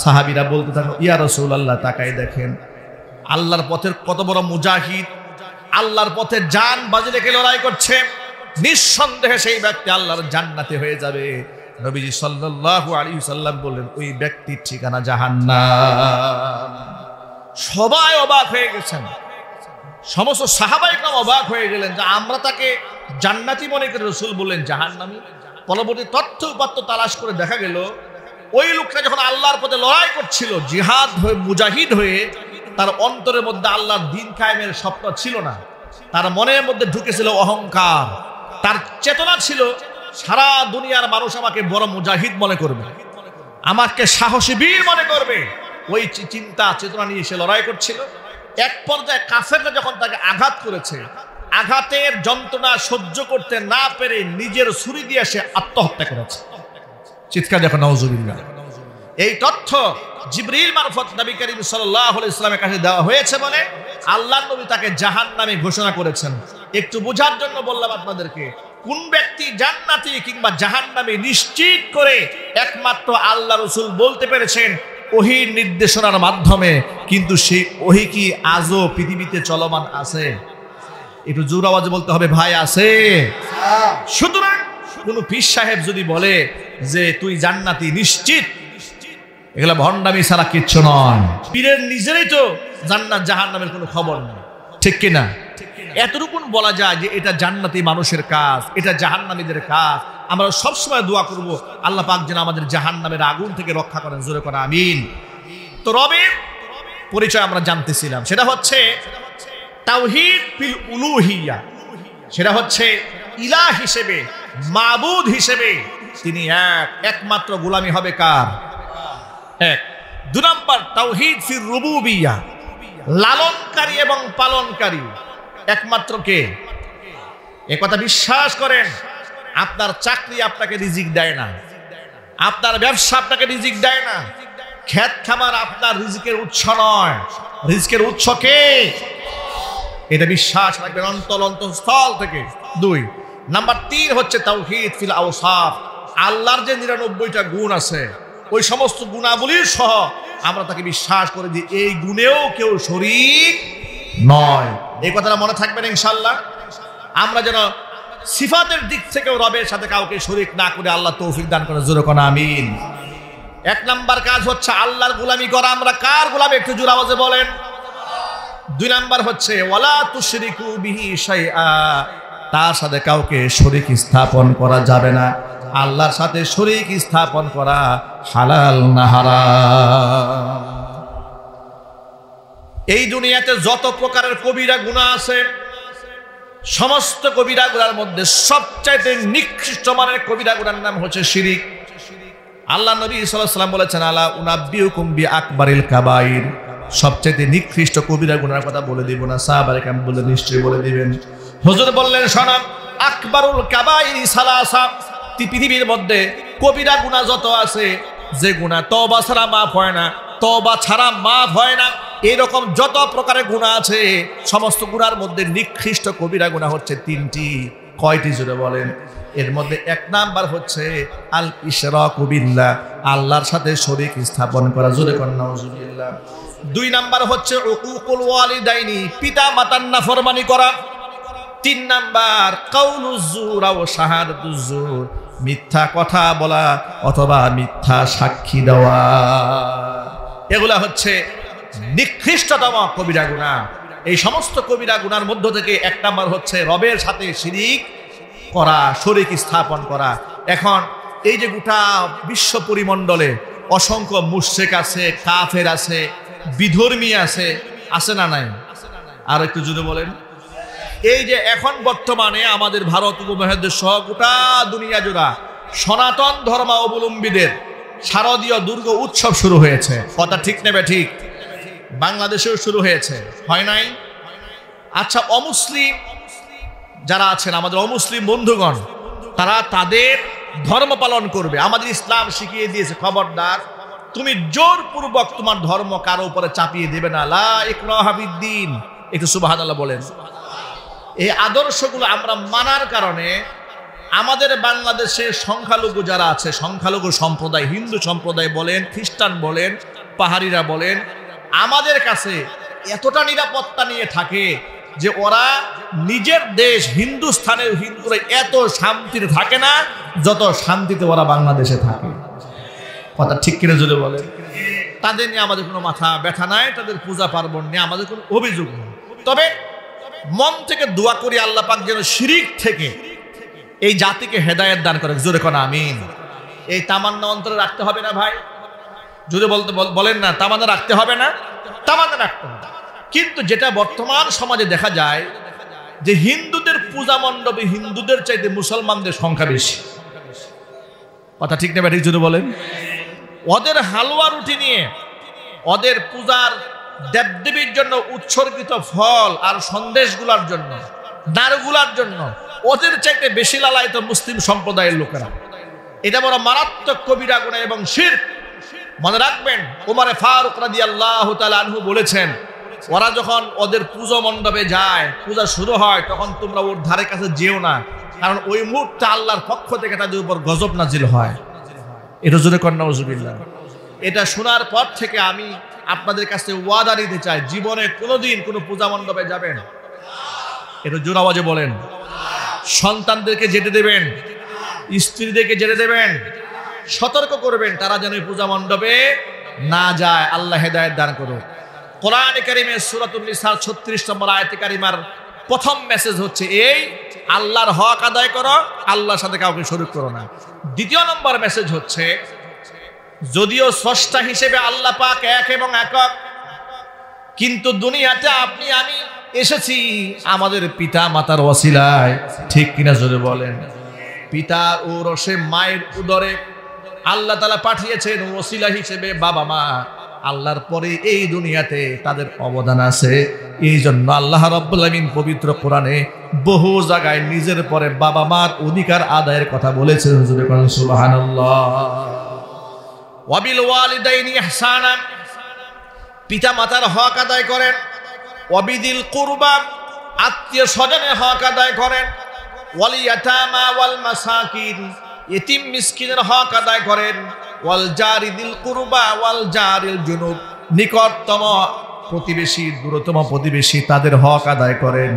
সাহাবীরা বলতে থাকো, ইয়া রাসূলুল্লাহ তাকাই দেখেন আল্লাহর পথের কত বড় মুজাহিদ, আল্লাহর পথে জান বাজি রেখে লড়াই করছে, নিঃসন্দেহে সেই ব্যক্তি আল্লাহর জান্নাতে হয়ে যাবে। নবীজি সাল্লাল্লাহু আলাইহি ওয়াসাল্লাম বললেন, ওই ব্যক্তির ঠিকানা জাহান্নাম। সবাই অবাক হয়ে গেছেন, সমস্ত সাহাবায়ে কেরাম অবাক হয়ে গেলেন যে আমরা তাকে জান্নাতি মনে করে, রাসূল বললেন জাহান্নামী। পরবর্তী তথ্য উপাত্ত তালাশ করে দেখা গেল ওই লোকটা যখন আল্লাহর পথে লড়াই করছিল, জিহাদ হয়ে মুজাহিদ হয়ে, তার অন্তরের মধ্যে আল্লাহর দ্বীন কায়েমের স্বপ্ন ছিল না। তার মনের মধ্যে ঢুকেছিল অহংকার। তার চেতনা ছিল সারা দুনিয়ার মানুষ আমাকে বড় মুজাহিদ মনে করবে, আমাকে সাহসী বীর মনে করবে। ওই চিন্তা চেতনা নিয়ে সে লড়াই করছিল। এক পর্যায়ে কাফেররা যখন তাকে আঘাত করেছে, আঘাতের যন্ত্রণা সহ্য করতে না পেরে নিজের ছুরি দিয়ে সে আত্মহত্যা করেছে। চিৎকার দেখো নাউজুবিল্লাহ। এই তথ্য জিবরিল মারফত নবী করিম সাল্লাল্লাহু আলাইহি ওয়াসাল্লামের কাছে দেওয়া হয়েছে বলে আল্লাহর নবী তাকে জাহান্নামে ঘোষণা করেছেন। একটু বোঝার জন্য বললাম আপনাদেরকে, কোন ব্যক্তি জান্নাতি কিংবা জাহান্নামে নিশ্চিত করে একমাত্র আল্লাহ রাসূল বলতে পেরেছেন ওহীর নির্দেশনার মাধ্যমে, কিন্তু সেই ওহী কি আজও পৃথিবীতে চলমান আছে? একটু জোর আওয়াজে বলতে হবে ভাই, আছে। সুতরাং কোন পীর সাহেব যদি বলে যে তুই জান্নাতি নিশ্চিত, এগুলা ভণ্ডামি ছাড়া কিচ্ছু নয়। পীরের নিজেরই তো জান্নাত জাহান্নামের কোনো খবর নেই, ঠিক কিনা? এতটুকুন বলা যায় যে এটা জান্নাতি মানুষের কাজ, এটা জাহান্নামীদের কাজ। আমরা সবসময় দোয়া করব আল্লাহ পাক যেন আমাদের জাহান্নামের আগুন থেকে রক্ষা করেন, জোরে করে আমিন। তো রবের পরিচয় আমরা জানতেছিলাম, সেটা হচ্ছে তাওহীদ ফিল উলুহিয়া। সেটা হচ্ছে ইলাহ হিসেবে, মাবুদ হিসেবে তিনি একমাত্র গোলামি হবে কার? এক। 2 নম্বর তাওহীদ ফির রুবুবিয়া, লালনকারী এবং পালনকারী একমাত্র কে? এই কথা বিশ্বাস করেন। আপনার চাকরি আপনাকে রিজিক দেয় না, আপনার ব্যবসা আপনাকে রিজিক দেয় না, ক্ষেত খামার আপনার রিজিকের উৎস নয়। রিজিকের উৎস কে? এটা বিশ্বাস রাখবেন অন্তরস্থল থেকে। 2 নাম্বার 3 হচ্ছে তাওহীদ ফিল আওসাফ, আল্লাহর যে 99টা গুণ আছে ওই সমস্ত গুণাবলীর সহ আমরা তাকে বিশ্বাস করে যে এই গুণেও কেউ শরীক নয়। এই কথাটা মনে থাকবেন ইনশাআল্লাহ। আমরা যেন সিফাতের দিক থেকেও রবের সাথে কাউকে শরীক না করে আল্লাহ তৌফিক দান করে, জোরে কোন আমিন। 1 নাম্বার কাজ হচ্ছে আল্লাহর গোলামি করা। আমরা কার গোলামি? একটু জোরে আওয়াজে বলেন। 2 নাম্বার হচ্ছে ওয়ালা তুশরিকু বিহি শাইআ, তার সাথে কাউকে শরীক স্থাপন করা যাবে না। আল্লাহর সাথে শরীক স্থাপন করা হালাল না হারাম। এই দুনিয়াতে যত প্রকারের কবিরা গুনাহ আছে, সমস্ত কবিরা গুনার মধ্যে সবচাইতে নিকৃষ্ট মানের কবিরা গুনার নাম হচ্ছে শিরিক। আল্লাহ নবী সাল্লাল্লাহু আলাইহি ওয়াসাল্লাম বলেছেন আলা উনাব্বিউকুম বি আকবারিল কাবাইর, সবচাইতে নিকৃষ্ট কবিরা গুনার কথা বলে দিব না? সাহাবায়ে কেরাম বলে নিশ্চয়ই বলে দিবেন। হুজুর বললেন শোনান, আকবারুল কাবাইর সালাসা, পৃথিবীর মধ্যে কবিরা গুনাহ যত আছে, যে গুনাহ তওবা ছাড়া মাফ হয় না, তওবা ছাড়া মাফ হয় না, এরকম যত প্রকারের গুনাহ আছে সমস্ত গুনার মধ্যে নিকৃষ্ট কবিরা গুনাহ হচ্ছে 3টি। কয়টি জুড়ে বলেন? এর মধ্যে 1 নাম্বার হচ্ছে আল ইশরাকু বিল্লাহ, আল্লাহর সাথে শরীক স্থাপন করা, জোরে কোন নাউজুবিল্লাহ। 2 নাম্বার হচ্ছে উকুকুল ওয়ালিদাইনি, পিতা মাতার নাফরমানি করা। 3 নাম্বার কাউলুজ জুর ও শাহাদাতুজ জুর, মিথ্যা কথা বলা অথবা মিথ্যা সাক্ষী দেওয়া। এগুলা হচ্ছে নিকৃষ্টতম কবিরা গুনাহ। এই সমস্ত কবিরা গুনার মধ্য থেকে 1 নাম্বার হচ্ছে রবের সাথে শিরিক করা, শরীক স্থাপন করা। এখন এই যে গোটা বিশ্ব পরিমণ্ডলে অসংখ্য মুশরিক আছে, কাফের আছে, বিধর্মী আছে, আছে না নাই? আর একটু যদি বলেন, এই যে এখন বর্তমানে আমাদের ভারত উপমহাদেশ সহ গোটা দুনিয়া জুড়া সনাতন ধর্মাবলম্বীদের শারদীয় দুর্গা উৎসব শুরু হয়েছে। কথা ঠিক নেবে? ঠিক। বাংলাদেশেও শুরু হয়েছে, হয় নাই? আচ্ছা, অমুসলিম যারা আছেন, আমাদের অমুসলিম বন্ধুগণ, তারা তাদের ধর্ম পালন করবে। আমাদের ইসলাম শিখিয়ে দিয়েছে খবরদার তুমি জোরপূর্বক তোমার ধর্ম কারো উপরে চাপিয়ে দেবে না। লা ইকরাহা ফিদ্দীন। একটু সুবহানাল্লাহ বলেন। এই আদর্শগুলো আমরা মানার কারণে আমাদের বাংলাদেশে সংখ্যালঘু যারা আছে, সংখ্যালঘু সম্প্রদায়, হিন্দু সম্প্রদায় বলেন, খ্রিস্টান বলেন, পাহাড়িরা বলেন, আমাদের কাছে এতটা নিরাপত্তা নিয়ে থাকে যে ওরা নিজের দেশ হিন্দুস্থানের হিন্দুরা এত শান্তিতে থাকে না যত শান্তিতে ওরা বাংলাদেশে থাকে। কথা ঠিক কিনা যদি বলেন? তাদের নিয়ে আমাদের কোনো মাথা ব্যথা নাই, তাদের পূজা পার্বণ নিয়ে আমাদের কোনো অভিযোগ নেই। তবে মন থেকে দোয়া করি আল্লাহ পাক যেন শিরিক থেকে এই জাতিকে হেদায়েত দান করে, জোরে কোন আমিন। এই তামান্না অন্তরে রাখতে হবে না ভাই? যদি বলেন না তামান্না রাখতে হবে না? তামান্না রাখতে হবে। কিন্তু যেটা বর্তমান সমাজে দেখা যায় যে হিন্দুদের পূজা মণ্ডপে হিন্দুদের চাইতে মুসলমানদের সংখ্যা বেশি। কথা ঠিক না ব্যাঠিক যদি বলেন? ওদের হালুয়া রুটি নিয়ে, ওদের পূজার দেবদেবীর জন্য উৎসর্গিত ফল আর সন্দেশগুলোর জন্য নারগুলার জন্য। ওদের চাইতে বেশি লালায়িত মুসলিম সম্প্রদায়ের লোকেরা। এটা বড় মারাত্মক কবিরা গুনাহ এবং শিরক। মনে রাখবেন, ওমর ফারুক রাদিয়াল্লাহু তাআলা আনহু বলেছেন, ওরা যখন ওদের পূজা মণ্ডপে যায়, পূজা শুরু হয়, তখন তোমরা ওর ধারে কাছে যেও না, কারণ ওই মুহূর্তে আল্লাহর পক্ষ থেকে তাদের উপর গজব নাজিল হয়। এটা জোরে কর নাউজুবিল্লাহ। এটা শোনার পর থেকে আমি আপনাদের কাছে ওয়াদা দিতে চাই, জীবনে কোনোদিন কোনো পূজা মণ্ডপে যাবেন, এটা জোর আওয়াজে বলেন। সন্তানদেরকে যেতে দেবেন, স্ত্রীদেরকে যেতে দেবেন, সতর্ক করবেন তারা যেন পূজা মণ্ডপে না যায়। আল্লাহ হেদায়েত দান করুন। কোরআনে কারীমের সূরাতুন নিসার 36 নম্বর আয়াতে কারিমার প্রথম মেসেজ হচ্ছে এই, আল্লাহর হক আদায় করো, আল্লাহর সাথে কাউকে শরীক করো না। দ্বিতীয় নম্বর মেসেজ হচ্ছে, যদিও স্রষ্টা হিসেবে আল্লাহ পাক এক এবং একক, কিন্তু দুনিয়াতে আপনি আমি এসেছি আমাদের পিতা মাতার ওসিলায়। ঠিক কিনা জোরে বলেন? পিতার ঔরসে মায়ের উদরে আল্লাহ তাআলা পাঠিয়েছেন ওসিলা হিসেবে বাবা মা। আল্লাহর পরে এই দুনিয়াতে তাদের অবদান আছে। এই জন্য আল্লাহ রাব্বুল আলামিন পবিত্র কোরআনে বহু জায়গায় নিজের পরে বাবা মার অধিকার আদায়ের কথা বলেছেন। সুবহানাল্লাহ। ওয়াবিল ওয়ালিদাইনি ইহসানা, পিতা মাতার হক আদায় করেন। ওয়াবিদিল কুরবা, আত্মীয় স্বজনের হক আদায় করেন। ওয়াল ইয়াতামা ওয়াল মাসাকিন, ইতিম মিসকিনের হক আদায় করেন। ওয়াল জারিদিল কুরবা ওয়াল জারিল জুনুব, নিকটতম প্রতিবেশী দূরতম প্রতিবেশী তাদের হক আদায় করেন।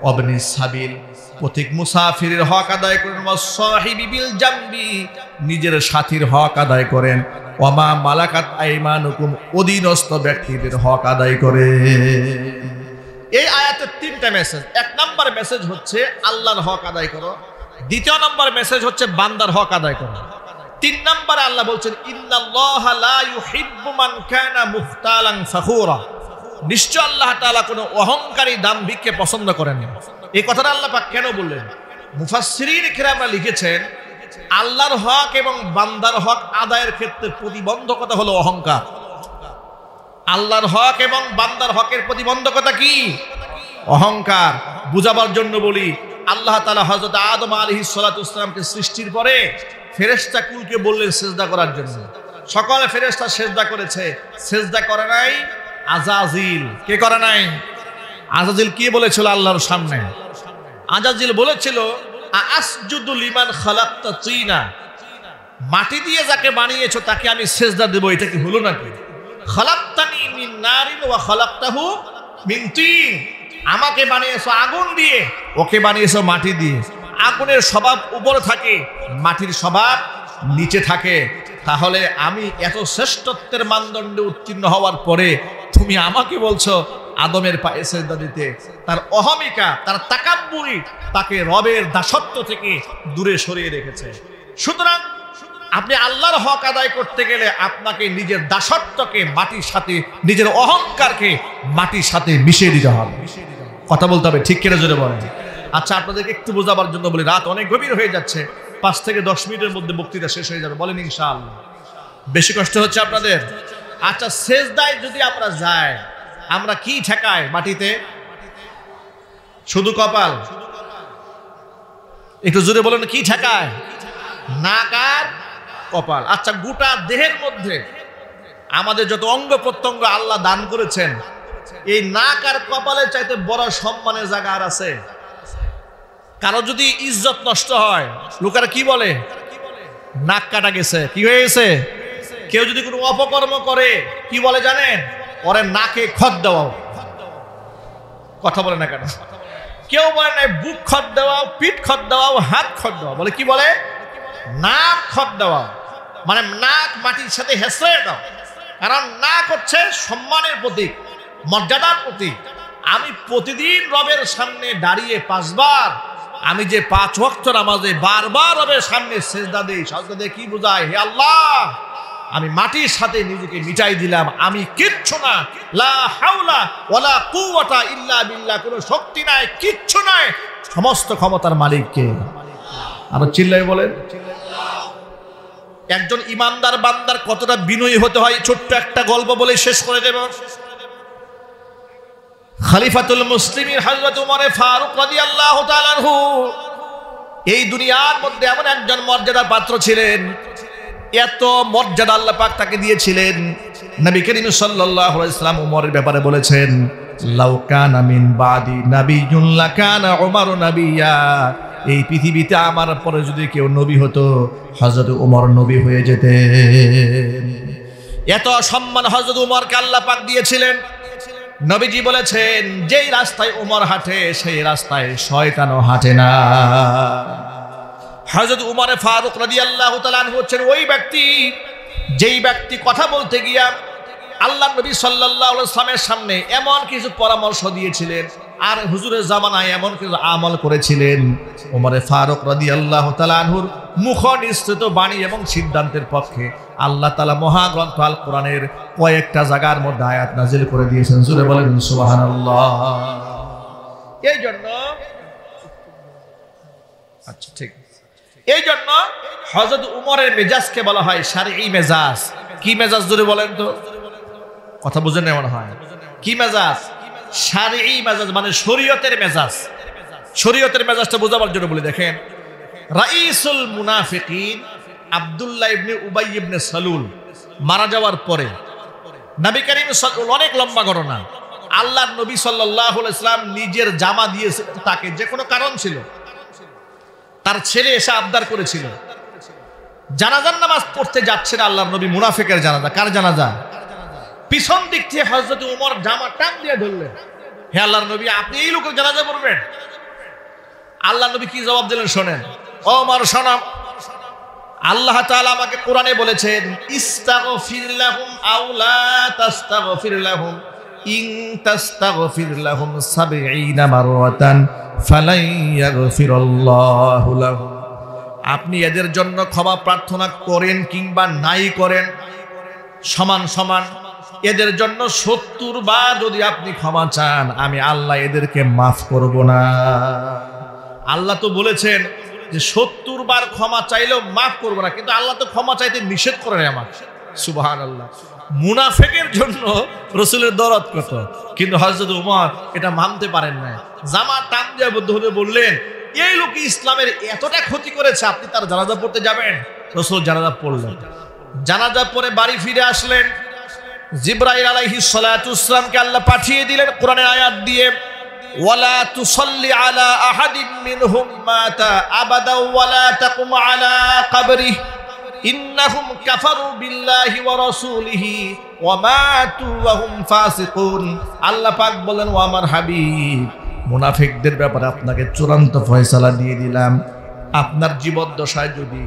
ওয়াবনিস সাবিল, পথিক মুসাফিরের হক আদায় করেন। ওয়াসসাহিবি বিল জামবি, নিজের সাথীর হক আদায় করেন। ওয়ামা মালাকাত আইমানুকুম, অধীনস্থ ব্যক্তিদের হক আদায় করে। এই আয়াতের তিনটা মেসেজ। এক নম্বর মেসেজ হচ্ছে আল্লাহর হক আদায় করো। দ্বিতীয় নম্বর মেসেজ হচ্ছে বান্দার হক আদায় করো। তিন নম্বরে আল্লাহ বলছেন, ইন্নাল্লাহা লা ইউহিব্বু মান কানা মুখতালান ফাখুরা, নিশ্চয় আল্লাহ তাআলা কোনো অহংকারী দাম্ভিককে পছন্দ করেন না। এই কথাটা আল্লাহ পাক কেন বললেন? মুফাসসিরিন কিরামরা লিখেছেন, আল্লাহর হক এবং বান্দার হক আদায়ের ক্ষেত্রে প্রতিবন্ধকতা হলো অহংকার। আল্লাহর হক এবং বান্দার হকের প্রতিবন্ধকতা কি? অহংকার। বুঝাবার জন্য বলি, আল্লাহ তাআলা হযরত আদম আলাইহিস সালাতু ওয়াস সালামকে সৃষ্টির পরে ফেরেশতা কুলকে বললেন সিজদা করার জন্য। সকল ফেরেশতা সিজদা করেছে, সিজদা করে নাই আযাজিল। কে করে নাই? আযাজিল কি বলেছিল আল্লাহর সামনে? আযাজিল বলেছিল, আসজুদু লিমান খালাকতা তিনা, মাটি দিয়ে যাকে বানিয়েছো তাকে আমি সিজদা দেব, এটা কি হলো নাকি? খালাকতানি মিন নারিন ওয়া খালাকতাহু মিন তিন, আমাকে বানিয়েছো আগুন দিয়ে, ওকে বানিয়েছো মাটি দিয়ে। আগুনের স্বভাব উপরে থাকে, মাটির স্বভাব নিচে থাকে। তাহলে আমি এত শ্রেষ্ঠত্বের মানদণ্ডে উত্তীর্ণ হওয়ার পরে তুমি আমাকে বলছো আদমের পায়ে সিজদা দিতে? তার অহমিকা, তার তাকাব্বুরি তাকে রবের দাসত্ব থেকে দূরে সরিয়ে রেখেছে। সুতরাং আপনি আল্লাহর হক আদায় করতে গেলে আপনাকে নিজের দাসত্বকে মাটির সাথে, নিজের অহংকারকে মাটির সাথে মিশিয়ে দিতে হবে। কথা বলতে হবে, ঠিক কিনা জোরে বলেন। আচ্ছা, আপনাদেরকে একটু বোঝাবার জন্য বলি, রাত অনেক গভীর হয়ে যাচ্ছে, 5 থেকে 10 মিনিটের মধ্যে বক্তৃতা শেষ হয়ে যাবে। বলেন ইনশাআল্লাহ? বেশি কষ্ট হচ্ছে আপনাদের? আচ্ছা, সেজদায় যদি আমরা যাই, আমরা কি ঠেকাই মাটিতে? শুধু কপাল? একটু জোরে বলেন, কি ঠেকায়? নাক আর কপাল। আচ্ছা, গোটা দেহের মধ্যে আমাদের যত অঙ্গ প্রত্যঙ্গ আল্লাহ দান করেছেন, এই নাক আর কপালের চাইতে বড় সম্মানের জায়গা আর আছে? কারো যদি ইজ্জত নষ্ট হয়, লোকেরা কি বলে? নাক কাটা গেছে। কি হয়ে গেছে? কেউ যদি কোনো অপকর্ম করে, কি বলে জানেন? ওরে নাকে খত দেওয়াও। কথা বলে না কেন? কেউ বলে না বুক খত দেওয়াও, পিঠ খত দেওয়াও, হাত খত দেওয়া, বলে কি বলে? নাক খত দেওয়া। মানে নাক মাটির সাথে হেসড়ে দাও। কারণ নাক হচ্ছে সম্মানের প্রতীক, মর্যাদার প্রতীক। আমি প্রতিদিন রবের সামনে দাঁড়িয়ে 5 বার, আমি যে 5 ওয়াক্ত নামাজে বারবার রবের সামনে সিজদা দেই, সাজদা দিয়ে কি বোঝায়? হে আল্লাহ, আমি মাটির সাথে নিজেকে মিটাই দিলাম, আমি কিচ্ছু না, লা হাওলা ওয়ালা কুওয়াতা ইল্লা বিল্লাহ, কোনো শক্তি নাই, কিচ্ছু নাই, সমস্ত ক্ষমতার মালিক কে? আরো চিল্লাই বলেন। একজন ইমানদার বান্দার কতটা বিনয়ী হতে হয়, ছোট্ট একটা গল্প বলে শেষ করে দেব। খলিফাতুল মুসলিমিন হযরত ওমর ফারুক রাদিয়াল্লাহু তাআলা আনহু এই দুনিয়ার মধ্যে এমন একজন মর্যাদার পাত্র ছিলেন, এত মর্যাদা আল্লাহ পাক তাকে দিয়েছিলেন। নবী করিম সাল্লাল্লাহু আলাইহি ওয়াসাল্লাম ওমরের ব্যাপারে বলেছেন, লাউ কানা মিন বাদি নাবিয়্যুন লাকানা ওমর নাবিয়্যা। এই পৃথিবীতে আমার পরে যদি কেউ নবী হতো, হযরত ওমর নবী হয়ে যেতেন। এত সম্মান হযরত ওমরকে আল্লাহ পাক দিয়েছিলেন। নবীজি বলেছেন, যেই রাস্তায় ওমর হাঁটে সেই রাস্তায় শয়তানও হাঁটে না। হযরত ওমর ফারুক রাদিয়াল্লাহু তাআলা আনহু হচ্ছেন ওই ব্যক্তি, যেই ব্যক্তি কথা বলতে গিয়া আল্লাহর নবী সাল্লাল্লাহু আলাইহি ওয়াসাল্লামের সামনে এমন কিছু পরামর্শ দিয়েছিলেন আর হুজুরের জামানায় এমন কিছু আমল করেছিলেন। ওমর ফারুক রাদিয়াল্লাহু তাআলা আনহুর মুখ নিঃসৃত বাণী এবং সিদ্ধান্তের পক্ষে আল্লাহ তাআলা মহাগ্রন্থ আল কোরআনের কয়েকটা জায়গার মধ্যে আয়াত নাজিল করে দিয়েছেন। জোরে বলেন সুবহানাল্লাহ। এই জন্য হযরত উমরের মেজাজকে বলা হয় শারঈ মেজাজ। কি মেজাজ জোরে বলেন তো, কথা বুঝেন না মনে হয়? কি মেজাজ? শারঈ মেজাজ মানে শরীয়তের মেজাজ। শরীয়তের মেজাজটা বোঝাবার জন্য বলে দেখেন, রাইসুল মুনাফিকিন আব্দুল্লাহ ইবনে উবাই ইবনে সালুল মারা যাওয়ার পরে নবী করিম অনেক লম্বা ঘটনা, আল্লাহর নবী সাল্লাল্লাহু আলাইহি ওয়াসাল্লাম নিজের জামা দিয়েছিলেন তাকে, যে কোনো কারণ ছিল। তার ছেলে এসে আবদার করেছিল, জানাজার নামাজ পড়তে যাচ্ছেন আল্লাহর নবী, মুনাফিকের জানাজা। কার জানাজা? পিছন দিক থেকে হযরত ওমর জামা টান দিয়ে ধরলেন, হে আল্লাহর নবী, আপনি এই লোকের জানাজা পড়বেন? আল্লাহ নবী কি জবাব দিলেন শোনেন। ওমর শোনো, আল্লাহ তাআলা আমাকে কোরআনে বলেছেন, ইস্তাগফির লাহুম আও লা তাস্তাগফির লাহুম ইন তাস্তাগফির লাহুম ৭০ মাররাতান ফালাই ইয়াগফিরাল্লাহু লাহুম। আপনি এদের জন্য ক্ষমা প্রার্থনা করেন কিংবা নাই করেন, সমান সমান এদের জন্য ৭০ বার যদি আপনি ক্ষমা চান, আমি আল্লাহ এদেরকে মাফ করব না। আল্লাহ তো বলেছেন যে ৭০ বার ক্ষমা চাইলেও মাফ করবো না, কিন্তু আল্লাহ তো ক্ষমা চাইতে নিষেধ করেন আমাকে। সুবহানাল্লাহ। মুনাফিকের জন্য রাসূলের দরদ কত, কিন্তু হযরত ওমর এটা মানতে পারেন না। জামা টান দিয়ে বললেন, এই লোক ইসলামের এতটা ক্ষতি করেছে, আপনি তার জানাজা পড়তে যাবেন? রাসূল জানাজা পড়লেন। জানাজা পড়ে বাড়ি ফিরে আসলেন। জিবরাইল আলাইহিস সালাতু ওয়াসসালামকে আল্লাহ পাঠিয়ে দিলেন কোরআনের আয়াত দিয়ে, ওয়ালা তুসাল্লি আলা আহাদিম মিনহুম মাতা আবাদা ওয়ালা তাকুম আলা কবরিহি ইন্নাহুম কাফারু বিল্লাহি ওয়া রাসূলিহি ওয়া মাতু ওয়া হুম ফাসিকুন। আল্লাহ পাক বলেন, ও আমার হাবিব, মুনাফিকদের ব্যাপারে আপনাকে চূড়ান্ত ফয়সালা দিয়ে দিলাম। আপনার জীবদ্দশায় যদি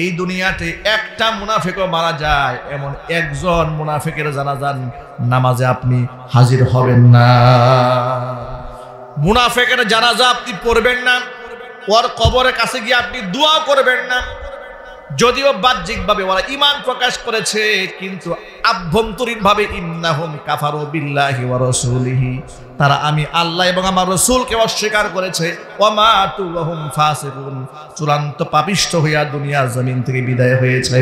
এই দুনিয়াতে একটা মুনাফিকও মারা যায়, এমন একজন মুনাফিকের জানাজার নামাজে আপনি হাজির হবেন না। মুনাফিকের জানাজা আপনি পড়বেন না, ওর কবরের কাছে গিয়ে আপনি দোয়া করবেন না। যদিও বাহ্যিকভাবে ওরা ঈমান প্রকাশ করেছে, কিন্তু আভ্যন্তরীণভাবে ইন্নাহুম কাফারু বিল্লাহি ওয়া রাসূলিহি, তারা আমি আল্লাহ এবং আমার রাসূলকে অস্বীকার করেছে। ওয়া মাতু ওয়া হুম ফাসিকুন, চূড়ান্ত পাপিষ্ঠ হইয়া দুনিয়ার জমিন থেকে বিদায় হয়েছে।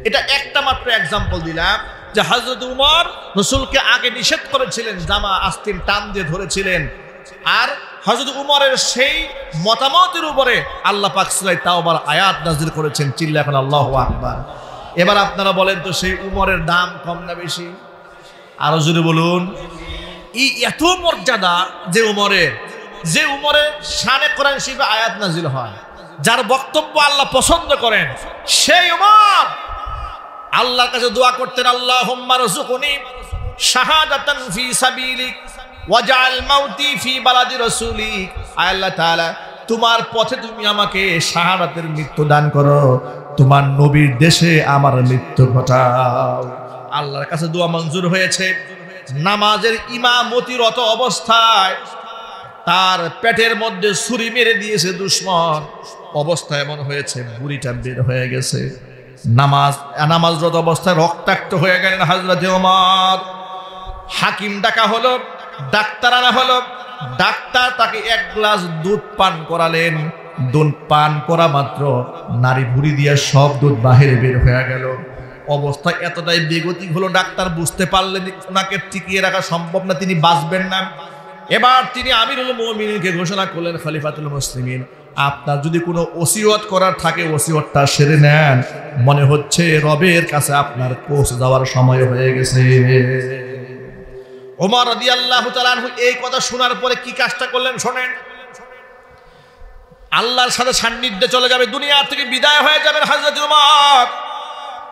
এটা একটা মাত্র এক্সাম্পল দিলাম যে হযরত ওমর রাসূলকে আগে নিষেধ করেছিলেন, জামা আস্তিন টান দিয়ে ধরেছিলেন, আর হযরত উমরের সেই মতামতের উপরে আল্লাহ পাক সূরা তাওবার আয়াত নাযিল করেছেন। চিল্লা এখন আল্লাহু আকবার। এবার আপনারা বলেন তো, সেই উমরের দাম কম না বেশি? আরো জোরে বলুন। এই এত মর্যাদা যে উমরের শানে কোরআন শরীফে আয়াত নাযিল হয়, যার বক্তব্য আল্লাহ পছন্দ করেন, সেই উমর আল্লাহর কাছে দোয়া করতেন, আল্লাহুম্মা রযুকনি শাহাদাতান ফি সাবিলিক ওয়াজআল মাউতি ফি বালাদি রাসূলিক। আল্লাহ তাআলা, তোমার পথে তুমি আমাকে শাহাদাতের মৃত্যু দান করো, তোমার নবীর দেশে আমার মৃত্যু ঘটাও। আল্লাহর কাছে দোয়া মঞ্জুর হয়েছে। নামাজের ইমামতিরত অবস্থায় তার পেটের মধ্যে ছুরি মেরে দিয়েছে দুশমন, অবস্থা এমন হয়েছে বুড়িটা বের হয়ে গেছে। নামাজরত অবস্থায় রক্তাক্ত হয়ে গেলেন হযরত ওমর। হাকিম ডাকা হলো, ডাক্তার আনা হলো। ডাক্তার তাকে 1 গ্লাস দুধ পান করালেন। দুধ পান করা মাত্র নারী ভুঁড়ি দিয়ে সব দুধ বাহিরে বের হয়ে গেল। অবস্থা এতটাই বেগতিক হলো, ডাক্তার বুঝতে পারলেন ওনাকে টিকিয়ে রাখা সম্ভব না, তিনি বাঁচবেন না। এবার তিনি আমিরুল মুমিনিনকে ঘোষণা করলেন, খলিফাতুল মুসলিমিন, আপনার যদি কোনো ওসিয়ত করার থাকে ওসিয়তটা সেরে নেন, মনে হচ্ছে রবের কাছে আপনার পৌঁছে যাওয়ার সময় হয়ে গেছে। ওমর রাদিয়াল্লাহু তাআলা আনহু এই কথা শোনার পরে কি কাজটা করলেন শোনেন। আল্লাহর সাথে সান্নিধ্যে চলে যাবে, দুনিয়া থেকে বিদায় হয়ে যাবেন হযরত ওমর।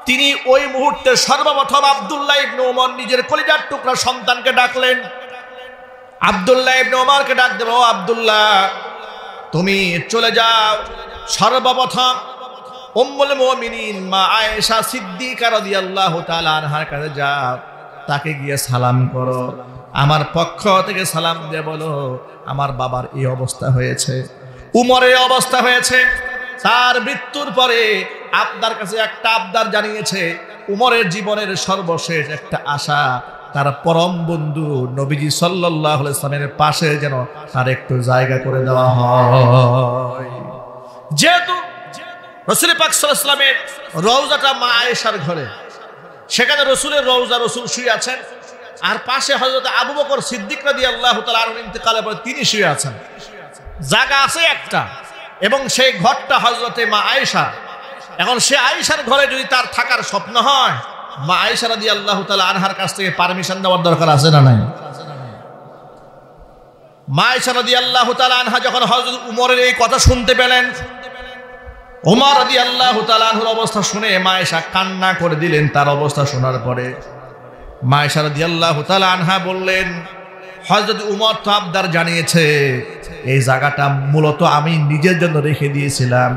তিনি ওই মুহূর্তে সর্বপ্রথম আব্দুল্লাহ ইবনে ওমর নিজের কলিজার টুকরা সন্তানকে ডাকলেন। আব্দুল্লাহ ইবনে ওমরকে ডাক দিল, ও আব্দুল্লাহ, তুমি চলে যাও, সর্বপ্রথম উম্মুল মুমিনিন মা আয়েশা সিদ্দিকা রাদিয়াল্লাহু তাআলা আনহার কাছে যাও, তাকে গিয়ে সালাম করো, আমার পক্ষ থেকে সালাম দিয়ে বলো আমার বাবার এই অবস্থা হয়েছে, উমরের অবস্থা হয়েছে, তার মৃত্যুর পরে আপনার কাছে একটা আবদার জানিয়েছে, উমরের জীবনের সর্বশেষ একটা আশা তার পরম বন্ধু নবীজি সাল্লাল্লাহু আলাইহি ওয়াসাল্লামের পাশে যেন তার একটু জায়গা করে দেওয়া হয়। যেহেতু রাসূল পাক সাল্লাল্লাহু আলাইহি ওয়াসাল্লামের রওজাটা মা আয়েশার ঘরে, সেখানে রাসূলের রওজা, রাসূল শুয়ে আছেন, আর পাশে হযরত আবু বকর সিদ্দিক রাদিয়াল্লাহু তাআলা আনহু ইন্তেকালের পরে তিনি শুয়ে আছেন। জায়গা আছে একটা, এবং সেই ঘরটা হযরতে মা আয়েশা। এখন সে আয়েশার ঘরে যদি তার থাকার স্বপ্ন হয়, মা আয়েশা রাদিয়াল্লাহু তাআলা আনহার কাছ থেকে পারমিশন নেওয়ার দরকার আছে না নাই? মা আয়েশা রাদিয়াল্লাহু তাআলা আনহা যখন হযরত উমরের এই কথা শুনতে পেলেন, ওমর রাদিয়াল্লাহু তাআলা আনহুর অবস্থা শুনে মা আয়েশা কান্না করে দিলেন। তার অবস্থা শোনার পরে মা আয়েশা রাদিয়াল্লাহু তাআলা আনহা বললেন, হযরত উমর তো আবদার জানিয়েছে, এই জায়গাটা মূলত আমি নিজের জন্য রেখে দিয়েছিলাম,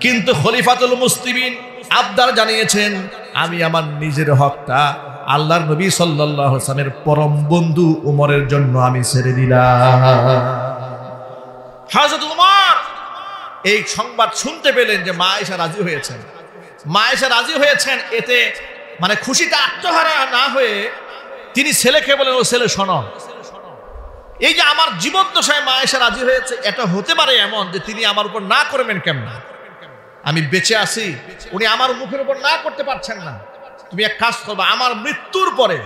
কিন্তু খলিফাতুল মুসলিমিন আবদার জানিয়েছেন, আমি আমার নিজের হকটা আল্লাহর নবী সাল্লাল্লাহু আলাইহি ওয়াসাল্লামের পরম বন্ধু উমরের জন্য আমি ছেড়ে দিলাম। হযরত উমর এই সংবাদ শুনতে পেলেন যে মা আয়েশা রাজি হয়েছেন। মা আয়েশা রাজি হয়েছেন, এতে মানে খুশিতে আত্মহারা না হয়ে তিনি ছেলেকে বলেন, ও ছেলে শোনো, এই যে আমার জীবন দশায় মা আয়েশা রাজি হয়েছে, এটা হতে পারে এমন যে তিনি আমার উপর না করবেন কেমন? আমি বেঁচে আছি, উনি আমার মুখের উপর না করতে পারছেন না, তুমি এক কাজ করবে, আমার মৃত্যুর পরে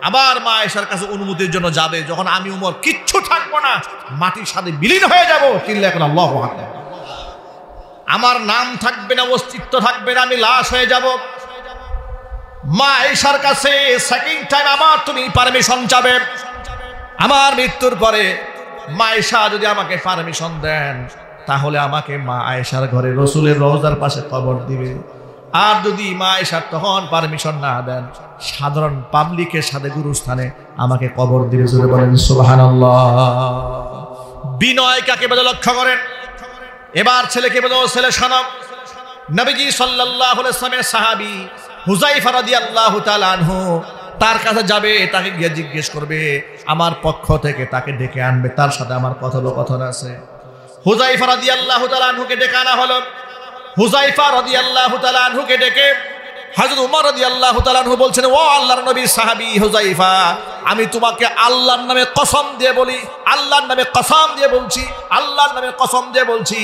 আবার মা আয়েশার কাছে অনুমতির জন্য যাবে, যখন আমি উমর কিচ্ছু থাকবো না, মাটির সাথে বিলীন হয়ে যাব, চিল্লায় এখন আল্লাহু আকবার, আমার নাম থাকবে না, অস্তিত্ব থাকবে না, আমি লাশ হয়ে যাব। মা আয়েশার কাছে সেকেন্ড টাইম আবার তুমি পারমিশন চাবে, আমার মৃত্যুর পরে মা আয়েশা যদি আমাকে পারমিশন দেন, তাহলে আমাকে মা আয়েশার ঘরে রাসূলের রওজার পাশে কবর দিবে। আর যদি মা আয়েশা তখন পারমিশন না দেন, সাধারণ পাবলিকের সাথে গুরুস্থানে আমাকে কবর দিবে। জোরে বলেন সুবহানাল্লাহ। বিনয় কাকে বলে লক্ষ্য করেন। এবার ছেলেকে বলে, ও ছেলে শোনো, নবীজি সাল্লাল্লাহু আলাইহি ওয়াসাল্লামের সাহাবী হুযায়ফা রাদিয়াল্লাহু তাআলা আনহু তার কাছে যাবে, তাকে গিয়ে জিজ্ঞেস করবে, আমার পক্ষ থেকে তাকে ডেকে আনবে, তার সাথে আমার কথোপকথন আছে। হুযায়ফা রাদিয়াল্লাহু তাআলা আনহুকে ডেকে আনা হলো। হুযায়ফা রাদিয়াল্লাহু তাআলা আনহুকে ডেকে হযরত ওমর রাদিয়াল্লাহু তাআলা আনহু বলছেন, ও আল্লাহর নবীর সাহাবী হুযায়ফা, আমি তোমাকে আল্লাহর নামে কসম দিয়ে বলি, আল্লাহর নামে কসম দিয়ে বলছি, আল্লাহর নামে কসম দিয়ে বলছি,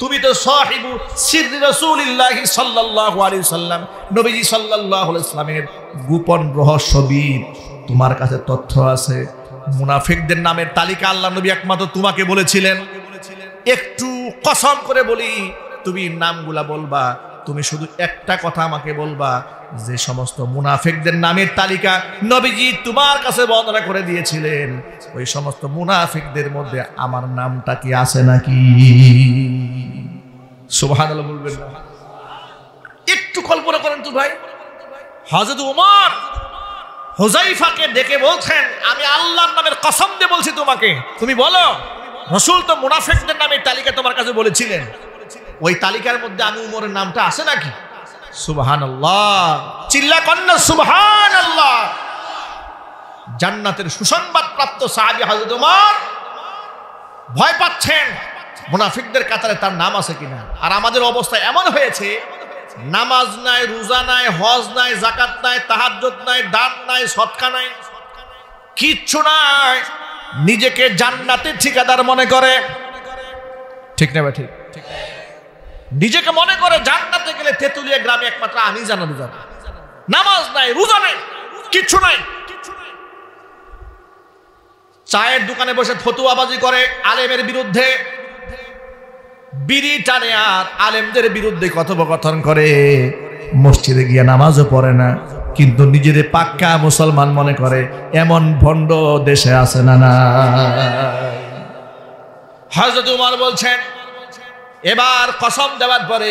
তুমি তো সাহিবু সিররি রাসূলিল্লাহি সাল্লাল্লাহু আলাইহি ওয়াসাল্লাম, নবীজি সাল্লাল্লাহু আলাইহি ওয়াসাল্লামের গোপন রহস্যবিদ, তোমার কাছে তথ্য আছে। মুনাফিকদের নামের তালিকা আল্লাহর নবী একমাত্র তোমাকে বলেছিলেন। একটু কসম করে বলি, তুমি নামগুলা বলবা, তুমি শুধু একটা কথা আমাকে বলবা, যে সমস্ত মুনাফিকদের নামের তালিকা নবীজি তোমার কাছে বর্ণনা করে দিয়েছিলেন, ওই সমস্ত মুনাফিকদের মধ্যে আমার নামটা কি আছে নাকি? সুবহানাল্লাহ বলবেন না? একটু কল্পনা করেন তো ভাই, হযরত ওমর হুযায়ফাকে ডেকে বলছেন, আমি আল্লাহর নামের কসম দিয়ে বলছি তোমাকে, তুমি বলো রাসূল তো মুনাফিকদের নামের তালিকা তোমার কাছে বলেছিলেন, ওই তালিকার মধ্যে আমি উমরের নামটা আছে নাকি? সুবহানাল্লাহ, চিল্লা কন্না সুবহানাল্লাহ। জান্নাতের সুসংবাদ প্রাপ্ত সাহাবী হযরত ওমর ভয় পাচ্ছেন মুনাফিকদের কাতারে তার নাম আছে কিনা। আর আমাদের অবস্থা এমন হয়েছে, নামাজ নাই, রোজা নাই, হজ নাই, যাকাত নাই, তাহাজ্জুদ নাই, দান নাই, সদকা নাই, কিচ্ছু নাই, নিজেকে জান্নাতের ঠিকাদার মনে করে। ঠিক না ভাই? ঠিক, নিজেকে মনে করে জান্নাতে গেলে তেতুলিয়া গ্রামে একমাত্র আমি জান্নাতে যাব। নামাজ নাই, রোজা নাই, কিচ্ছু নাই। চায়ের দোকানে বসে ফতুয়াবাজি করে আলেমের বিরুদ্ধে, বিড়ি টানে আর আলেমদের বিরুদ্ধে কথোপকথন করে। মসজিদে গিয়ে নামাজও পড়ে না, কিন্তু নিজের পাক্কা মুসলমান মনে করে। এমন ভণ্ড দেশে আছে না? না। হযরত উমর বলছেন, এবার কসম দেওয়ার পরে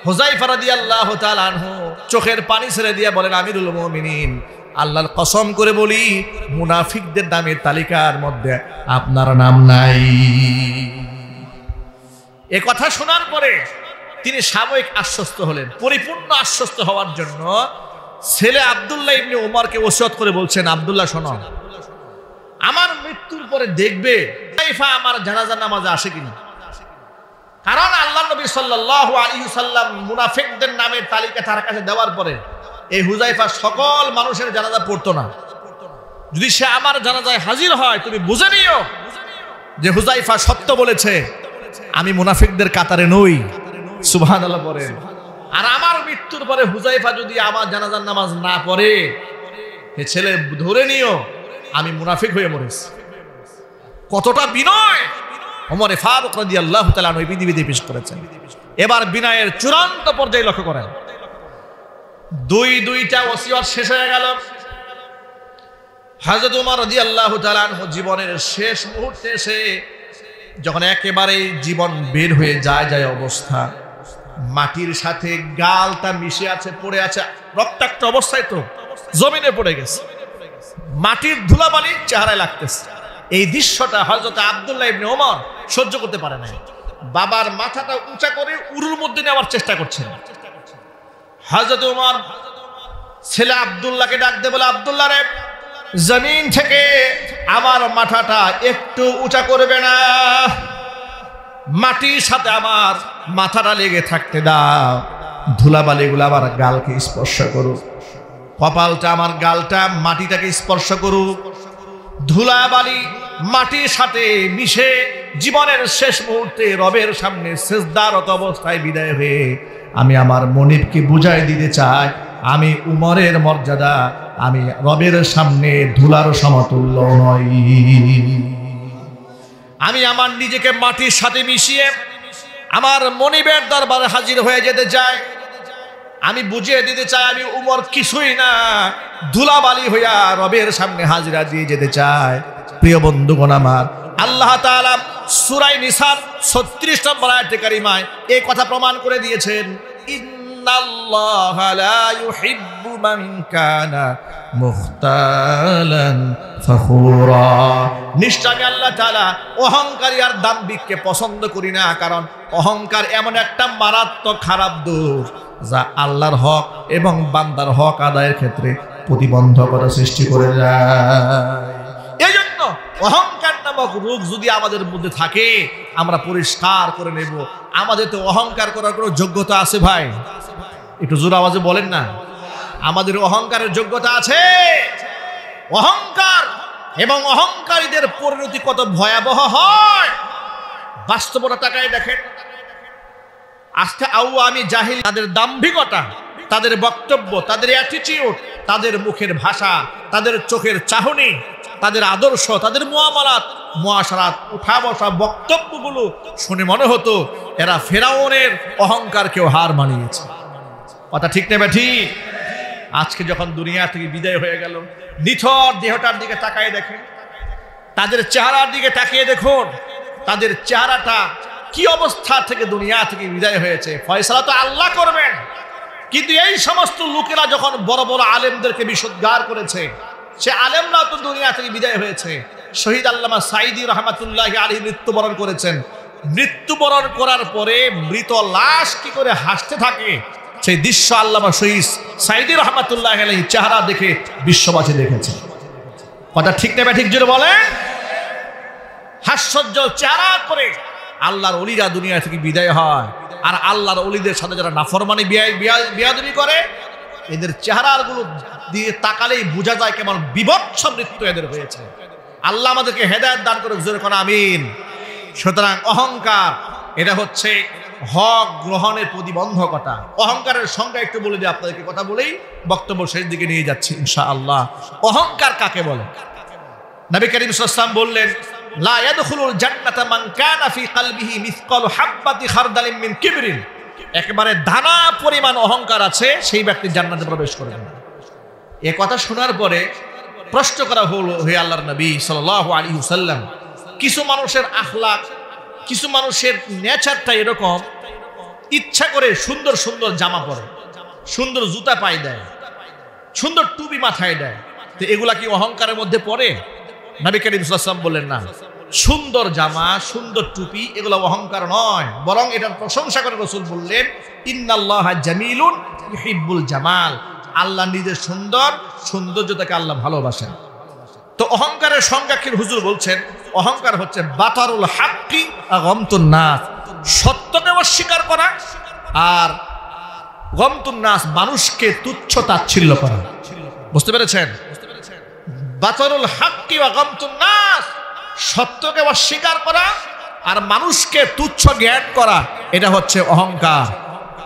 হুযায়ফা রাদিয়াল্লাহু তাআলা আনহু চোখের পানি ছেড়ে দিয়ে বলেন, আমিরুল মুমিনিন, আল্লাহর কসম করে বলি, মুনাফিকদের নামের তালিকার মধ্যে আপনার নাম নাই। এ কথা শোনার পরে তিনি সাময়িক আশ্বস্ত হলেন। পরিপূর্ণ আশ্বস্ত হওয়ার জন্য ছেলে আব্দুল্লাহ ইবনে উমরকে ওসিয়ত করে বলছেন, আব্দুল্লাহ শোনো, আমার মৃত্যুর পরে দেখবে হুযায়ফা আমার জানাজার নামাজে আসে কিনা। কারণ আল্লাহ নবী সাল্লাল্লাহু আলাইহি ওয়াসাল্লাম মুনাফিকদের নামের তালিকা তার কাছে দেওয়ার পরে এই হুযায়ফা সকল মানুষের জানাজা পড়তো না। যদি সে আমার জানাজায় হাজির হয়, তুমি বুঝে নিও যে হুযায়ফা সত্য বলেছে, আমি মুনাফিকদের কাতারে নই। সুবহানাল্লাহ বলেন। আর আমার মৃত্যুর পরে হুযায়ফা যদি আমার জানাজার নামাজ না পড়ে, হে ছেলে ধরে নিও আমি মুনাফিক হয়ে মরেছি। কতটা বিনয় ওমর ফারুক রাদিয়াল্লাহু তাআলা আনহু বিধিবিধি পেশ করেছেন। এবার বিনয়ের চূড়ান্ত পর্যায়ে লক্ষ্য করেন। দুইটা ওসিয়ত শেষ হয়ে গেল। হযরত ওমর রাদিয়াল্লাহু তাআলা আনহু জীবনের শেষ মুহূর্তে এসে যখন একেবারে জীবন বের হয়ে যায় অবস্থা, মাটির সাথে গালটা মিশে আছে, পড়ে আছে রক্তাক্ত অবস্থায়, তো জমিনে পড়ে গেছে, মাটির ধুলাবালি চেহারায় লাগতেছে। এই দৃশ্যটা হযরত আব্দুল্লাহ ইবনে ওমর সহ্য করতে পারে না। বাবার মাথাটা উঁচা করে উরুর মধ্যে নেওয়ার চেষ্টা করছেন। হযরত ওমর ছেলে আব্দুল্লাহকে ডাক দিয়ে বলে, আব্দুল্লাহ রে, জমিন থেকে আমার মাথাটা একটু উঁচা করবে না, মাটির সাথে আমার মাথাটা লেগে থাকতে দাও, ধুলাবালিগুলো আমার গালকে স্পর্শ করুক, কপালটা আমার গালটা মাটিটাকে স্পর্শ করুক। ধুলাবালি মাটির সাথে মিশে জীবনের শেষ মুহূর্তে রবের সামনে সিজদারত অবস্থায় বিদায় হয়ে আমি আমার মনিবকে বুঝাই দিতে চাই, আমি উমরের মর্যাদা আমি রবের সামনে ধুলার সমতুল্য নই। আমি আমার নিজেকে মাটির সাথে মিশিয়ে আমার মনিবের দরবারে হাজির হয়ে যেতে চাই। আমি বুঝিয়ে দিতে চাই আমি উমর কিছুই না, ধুলাবালি হইয়া রবের সামনে হাজিরা দিয়ে যেতে চাই। প্রিয় বন্ধুগণ আমার, আল্লাহ তাআলা সূরা নিসার 36 নম্বর আয়াতে কারিমায় এই কথা প্রমাণ করে দিয়েছেন, ইন্নাল্লাহা লা ইউহিব্বু মান কানা মুখতালান ফখুরা। নিশ্চয় আমি আল্লাহ তাআলা অহংকারী আর দাম্ভিককে পছন্দ করি না, কারণ অহংকার এমন একটা মারাত্মক খারাপ দোষ যা আল্লাহর হক এবং বান্দার হক আদায়ের ক্ষেত্রে প্রতিবন্ধকতা সৃষ্টি করে যায়। এই জন্য অহংকার নামক রোগ যদি আমাদের মধ্যে থাকে, আমরা পরিষ্কার করে নেব। আমাদের তো অহংকার করার কোনো যোগ্যতা আছে ভাই? একটু জোর আওয়াজে বলেন না, আমাদের অহংকারের যোগ্যতা আছে? অহংকার এবং অহংকারীদের পরিণতি কত ভয়াবহ হয় বাস্তবতা তাকায় দেখেন। আজকে আমি জাহিল, তাদের দাম্ভিকতা, তাদের বক্তব্য, তাদের অ্যাটিটিউড, তাদের মুখের ভাষা, তাদের চোখের চাহনি, তাদের আদর্শ, তাদের মুআমালাত, মুআশারাত, উঠা বসা বক্তব্যগুলো শুনে মনে হতো এরা ফেরাউনের অহংকারকেও হার মানিয়েছে। কথা ঠিক নেবে ঠিক? আজকে যখন দুনিয়া থেকে বিদায় হয়ে গেল, নিথর দেহটার দিকে তাকায় দেখেন, তাদের চেহারার দিকে তাকিয়ে দেখুন, তাদের চেহারাটা কি অবস্থা থেকে দুনিয়া থেকে বিদায় হয়েছে। ফয়সালা তো আল্লাহ করবেন, কিন্তু এই সমস্ত লোকেরা যখন বড় বড় আলেমদেরকে বিশুদ্ধার করেছে, সে আলেমরা তো দুনিয়া থেকে বিদায় হয়েছে। শহীদ আল্লামা সাঈদী রহমাতুল্লাহি আলাইহি মৃত্যুবরণ করেছেন। মৃত্যুবরণ করার পরে মৃত লাশ কি করে হাসতে থাকে, সেই দৃশ্য আল্লামা শহীদ সাঈদী রহমাতুল্লাহি আলাইহি চেহারা দেখে বিশ্ববাসী দেখেছে। কথা ঠিক নেবে ঠিক জোরে বলেন? হাস্যজ্জ্বল চেহারা করে আল্লাহর ওলিরা দুনিয়া থেকে বিদায় হয়, আর আল্লাহর ওলিদের সাথে যারা নাফরমানি বিয়াদবি করে, এদের চেহারাগুলো দিয়ে তাকালেই বোঝা যায় কেমন বিভৎস মৃত্যু এদের হয়েছে। আল্লাহ আমাদেরকে হেদায়েত দান করে, জোরে কোন আমিন। সুতরাং অহংকার এটা হচ্ছে হক গ্রহণের প্রতিবন্ধকতা। অহংকারের সংজ্ঞা একটু বলে দিই আপনাদেরকে, কথা বলেই বক্তব্য শেষ দিকে নিয়ে যাচ্ছি ইনশাআল্লাহ। অহংকার কাকে বলে? নবী করিম সাল্লাল্লাহু আলাইহি ওয়াসাল্লাম বললেন, লা ইয়াদখুলুল জান্নাতা মান কানা ফি কলবিহি মিসকালু হাববাতি খারদালিন মিন কিবরিন। একেবারে দানা পরিমাণ অহংকার আছে, সেই ব্যক্তি জান্নাতে প্রবেশ করবে না। এই কথা শোনার পরে প্রশ্ন করা হলো, হে আল্লাহর নবী সাল্লাল্লাহু আলাইহি ওয়াসাল্লাম, কিছু মানুষের আখলাক, কিছু মানুষের নেচারটা এরকম, ইচ্ছা করে সুন্দর সুন্দর জামা পরে, সুন্দর জুতা পায়ে দেয়, সুন্দর টুপি মাথায় দেয়, তো এগুলা কি অহংকারের মধ্যে পড়ে? নবী করিম সাল্লাল্লাহু আলাইহি ওয়াসাল্লাম বললেন, না, সুন্দর জামা, সুন্দর টুপি এগুলো অহংকার নয়, বরং এটার প্রশংসা করে রাসূল বললেন, ইন্নাল্লাহা জামিলুন ইউহিব্বুল জামাল। আল্লাহ নিজে সুন্দর, সৌন্দর্যটাকে আল্লাহ ভালোবাসেন। তো অহংকারের সংজ্ঞা কি হুজুর বলছেন? অহংকার হচ্ছে বাতারুল হাক্কি আর গমতুন নাস, সত্যকে অস্বীকার করা, আর গমতুন নাস মানুষকে তুচ্ছ তাচ্ছিল্য করা। বুঝতে পেরেছেন? বাতারুল হাক্কি ওয়া গমতুন নাস, সত্যকে অস্বীকার করা আর মানুষকে তুচ্ছ জ্ঞান করা, এটা হচ্ছে অহংকার।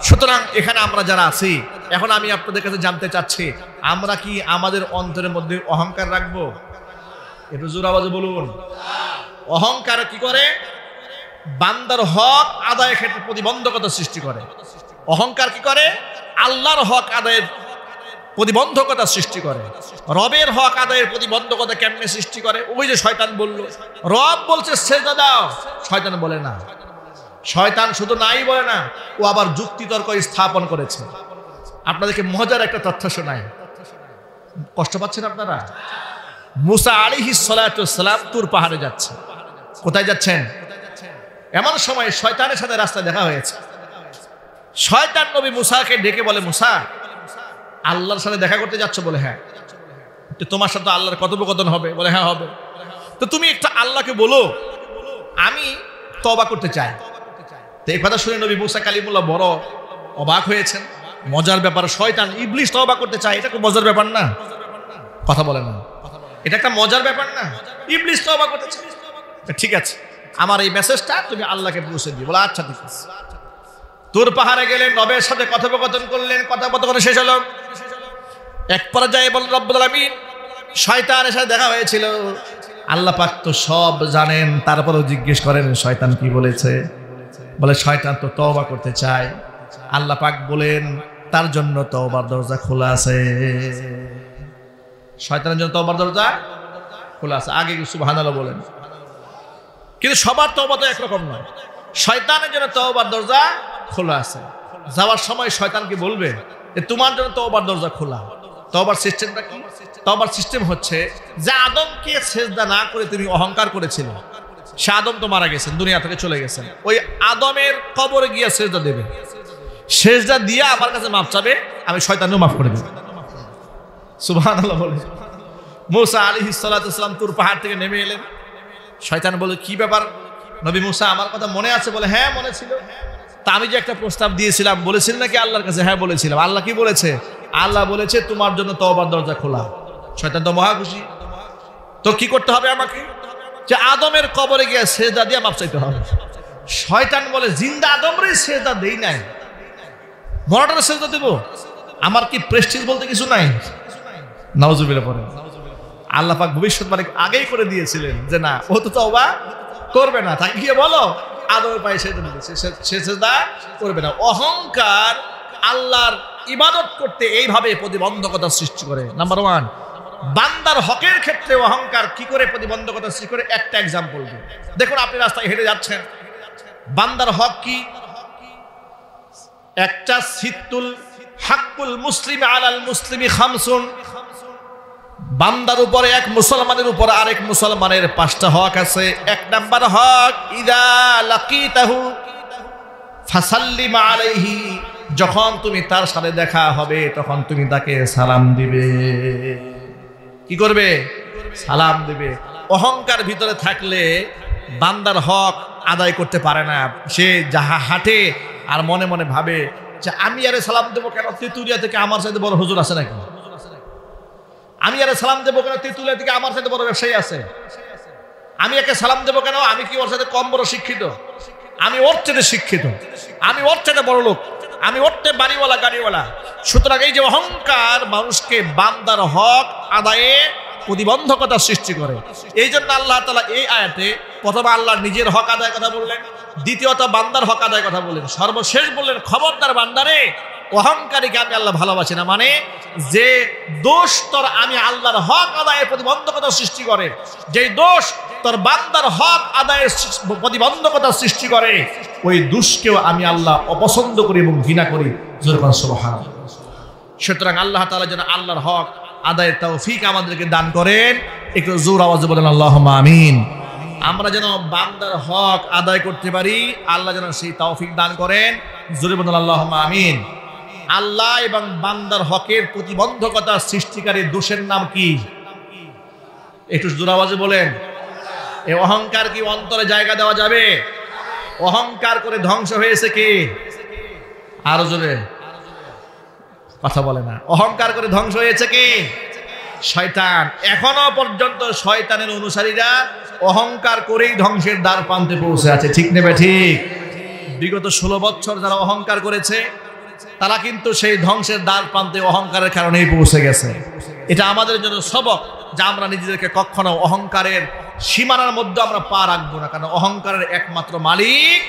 সুতরাং এখানে আমরা যারা আছি, এখন আমি আপনাদের কাছে জানতে চাচ্ছি, আমরা কি আমাদের অন্তরের মধ্যে অহংকার রাখবো? একটু জোর আওয়াজে বলুন। অহংকার কি করে? বান্দার হক আদায়ের ক্ষেত্রে প্রতিবন্ধকতা সৃষ্টি করে। অহংকার কি করে? আল্লাহর হক আদায়ের প্রতিবন্ধকতা সৃষ্টি করে। রবের হক আদায়ের প্রতিবন্ধকতা কেমনে সৃষ্টি করে? ওই যে শয়তান বলল, রব বলছে সেজদা দাও, শয়তান বলে না। শয়তান শুধু নাই বলে না, ও আবার যুক্তি তর্ক স্থাপন করেছে। আপনাদেরকে মজার একটা তথ্য শোনায়, কষ্ট পাচ্ছেন আপনারা? মুসা আলাইহিস সালাতু ওয়াস সালাম তুর পাহাড়ে যাচ্ছে। কোথায় যাচ্ছেন? এমন সময় শয়তানের সাথে রাস্তায় দেখা হয়েছে। শয়তান নবী মুসাকে ডেকে বলে, মুসা, আল্লাহর সাথে দেখা করতে যাচ্ছ? বলে হ্যাঁ। তো তোমার সাথে আল্লাহর কথোপকথন হবে? বলে হ্যাঁ হবে। তো তুমি একটা আল্লাহকে বলো, আমি তওবা করতে চাই। তো এই কথা শুনে নবী মুসা কালিমুল্লাহ বড় অবাক হয়েছেন। মজার ব্যাপার, শয়তান ইবলিস তওবা করতে চায়, এটা খুব মজার ব্যাপার না? কথা বলে না, এটা একটা মজার ব্যাপার না? ইবলিস তওবা করতে চায়, ঠিক আছে, আমার এই মেসেজটা তুমি আল্লাহকে পৌঁছে দিও। বলে আচ্ছা ঠিক আছে। তুর পাহাড়ে গেলেন, রবের সাথে কথোপকথন করলেন, কথোপকথন শেষ হলো। এক পর্যায়ে বলেন রব্বুল আলামিন, শয়তানের সাথে দেখা হয়েছিল, আল্লাহ পাক তো সব জানেন, তারপরেও জিজ্ঞেস করেন শয়তান কি বলেছে? বলে শয়তান তো তওবা করতে চায়। আল্লাহ পাক বলেন তার জন্য তওবার দরজা খোলা আছে। শয়তানের জন্য তওবার দরজা খোলা আছে। আগে সুবহানাল্লাহ বলেন। কিন্তু সবার তওবা তো একরকম নয়। শয়তানের জন্য তওবার দরজা খোলা আছে। যাওয়ার সময় শয়তান কি বলবে যে তোমার জন্য তওবার দরজা খোলা? তওবার সিস্টেমটা কি? তওবার সিস্টেম হচ্ছে যে আদমকে সিজদা না করে তুমি অহংকার করেছিলে, সে আদম তো মারা গেছেন, দুনিয়া থেকে চলে গেছেন, ওই আদমের কবরে গিয়ে সিজদা দেবে, সিজদা দিয়ে আমার কাছে মাফ চাবে, আমি শয়তানও মাফ করে দেব। সুবহানাল্লাহ বলে। মুসা আলাইহিস সালাতু ওয়াস সালাম তুর পাহাড় থেকে নেমে এলেন। শয়তান বলে কি ব্যাপার নবী মুসা, আমার কথা মনে আছে? বলে হ্যাঁ মনে ছিল। তা আমি যে একটা প্রস্তাব দিয়েছিলাম, বলেছিলেন নাকি আল্লাহর কাছে? হ্যাঁ বলেছিলাম। আল্লাহ কি বলেছে? আল্লাহ বলেছে তোমার জন্য তওবার দরজা খোলা। শয়তান তো মহা খুশি। তো কি করতে হবে আমাকে? যে আদমের কবরে গিয়ে সিজদা দিয়ে মাফ চাইতে হবে। শয়তান বলে জিন্দা আদমরে সিজদা দেই নাই, মরাটারে সিজদা দেব? আমার কি প্রেস্টিজ বলতে কিছু নাই? নাউজুবিল্লাহ পড়েন। আল্লাহ পাক ভবিষ্যৎবাণী আগেই করে দিয়েছিলেন যে না, ও তো তওবা করবে না। তাকে গিয়ে বলো আদমের পায়ে সিজদা করবে না। অহংকার আল্লাহর ইবাদত করতে এইভাবে প্রতিবন্ধকতা সৃষ্টি করে। নাম্বার 1, বান্দার হকের ক্ষেত্রে অহংকার কি করে প্রতিবন্ধকতা সৃষ্টি করে? একটা এক্সাম্পল দিই। দেখুন, আপনি রাস্তায় হেঁটে যাচ্ছেন, বান্দার হক কি? একটা সিত্তুল হাক্কুল মুসলিম আলাল মুসলিমি খামসুন, বান্দার উপরে, এক মুসলমানের উপর আরেক মুসলমানের 5টা হক আছে। 1 নাম্বার হক, ইদা লাকিতাহু ফাসাল্লিম আলাইহি, যখন তুমি তার সাথে দেখা হবে তখন তুমি তাকে সালাম দিবে। কি করবে? সালাম দিবে। অহংকার ভিতরে থাকলে বান্দার হক আদায় করতে পারে না। সে যাহা হাঁটে আর মনে মনে ভাবে যে আমি আরে সালাম দেবো কেন? তেতুলিয়া থেকে আমার সাথে বড় হুজুর আছে নাকি? আমি আরে সালাম দেবো কেন? তেতুলিয়া থেকে আমার সাথে বড় ব্যবসায়ী আছে। আমি একে সালাম দেবো কেন? আমি কি ওর সাথে কম বড় শিক্ষিত? আমি ওর চেয়ে শিক্ষিত। আমি ওর চাইতে বড় লোক, আমি ওরতে বাড়িওয়ালা গাড়িওয়ালা। সুতরাং এই যে অহংকার মানুষকে বান্দার হক আদায়ে প্রতিবন্ধকতা সৃষ্টি করে। এই জন্য আল্লাহ তাআলা এই আয়াতে প্রথমে আল্লাহ নিজের হক আদায়ের কথা বললেন, দ্বিতীয়ত বান্দার হক আদায়ের কথা বললেন, সর্বশেষ বললেন খবরদার বান্দারে অহংকারীকে আমি আল্লাহ ভালোবাসি না। মানে যে দোষ তোর আমি আল্লাহর হক আদায়ে প্রতিবন্ধকতা সৃষ্টি করে, যেই দোষ তোর বান্দার হক আদায়ের প্রতিবন্ধকতা সৃষ্টি করে, ওই দোষকেও আমি আল্লাহ অপছন্দ করি এবং ঘৃণা করি। সুবহানাল্লাহ। সুতরাং আল্লাহ তাআলা যেন আল্লাহর হক আদায়ের তৌফিক আমাদেরকে দান করেন। একটু জোর আওয়াজে বলেন আল্লাহুম্মা আমিন। আমরা যেন বান্দার হক আদায় করতে পারি, আল্লাহ যেন সেই তৌফিক দান করেন। জোরে বলেন আল্লাহুম্মা আমিন। আল্লাহ এবং বান্দার হকের প্রতিবন্ধকতা সৃষ্টিকারী দোষের নাম কি? একটু জোর আওয়াজে বলেন। এই অহংকার কি অন্তরে জায়গা দেওয়া যাবে? অহংকার করে ধ্বংস হয়েছে কি? আরো জোরে কথা বলে না। অহংকার করে ধ্বংস হয়েছে কি? শয়তান। এখনো পর্যন্ত শয়তানের অনুসারীরা অহংকার করেই ধ্বংসের দ্বার প্রান্তে পৌঁছে আছে। ঠিক নেবে ঠিক? বিগত 16 বছর যারা অহংকার করেছে তারা কিন্তু সেই ধ্বংসের দ্বার প্রান্তে অহংকারের কারণেই পৌঁছে গেছে। এটা আমাদের জন্য সবক যে আমরা নিজেদেরকে কখনো অহংকারের সীমানার মধ্যে আমরা পা রাখবো না, কারণ অহংকারের একমাত্র মালিক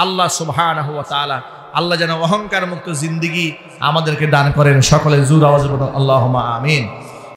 আল্লাহ সুবহানাহু ওয়া তাআলা। আল্লাহ যেন অহংকার মুক্ত জিন্দেগি আমাদেরকে দান করেন। সকলে জোর আওয়াজে বলুন আল্লাহুম্মা আমিন।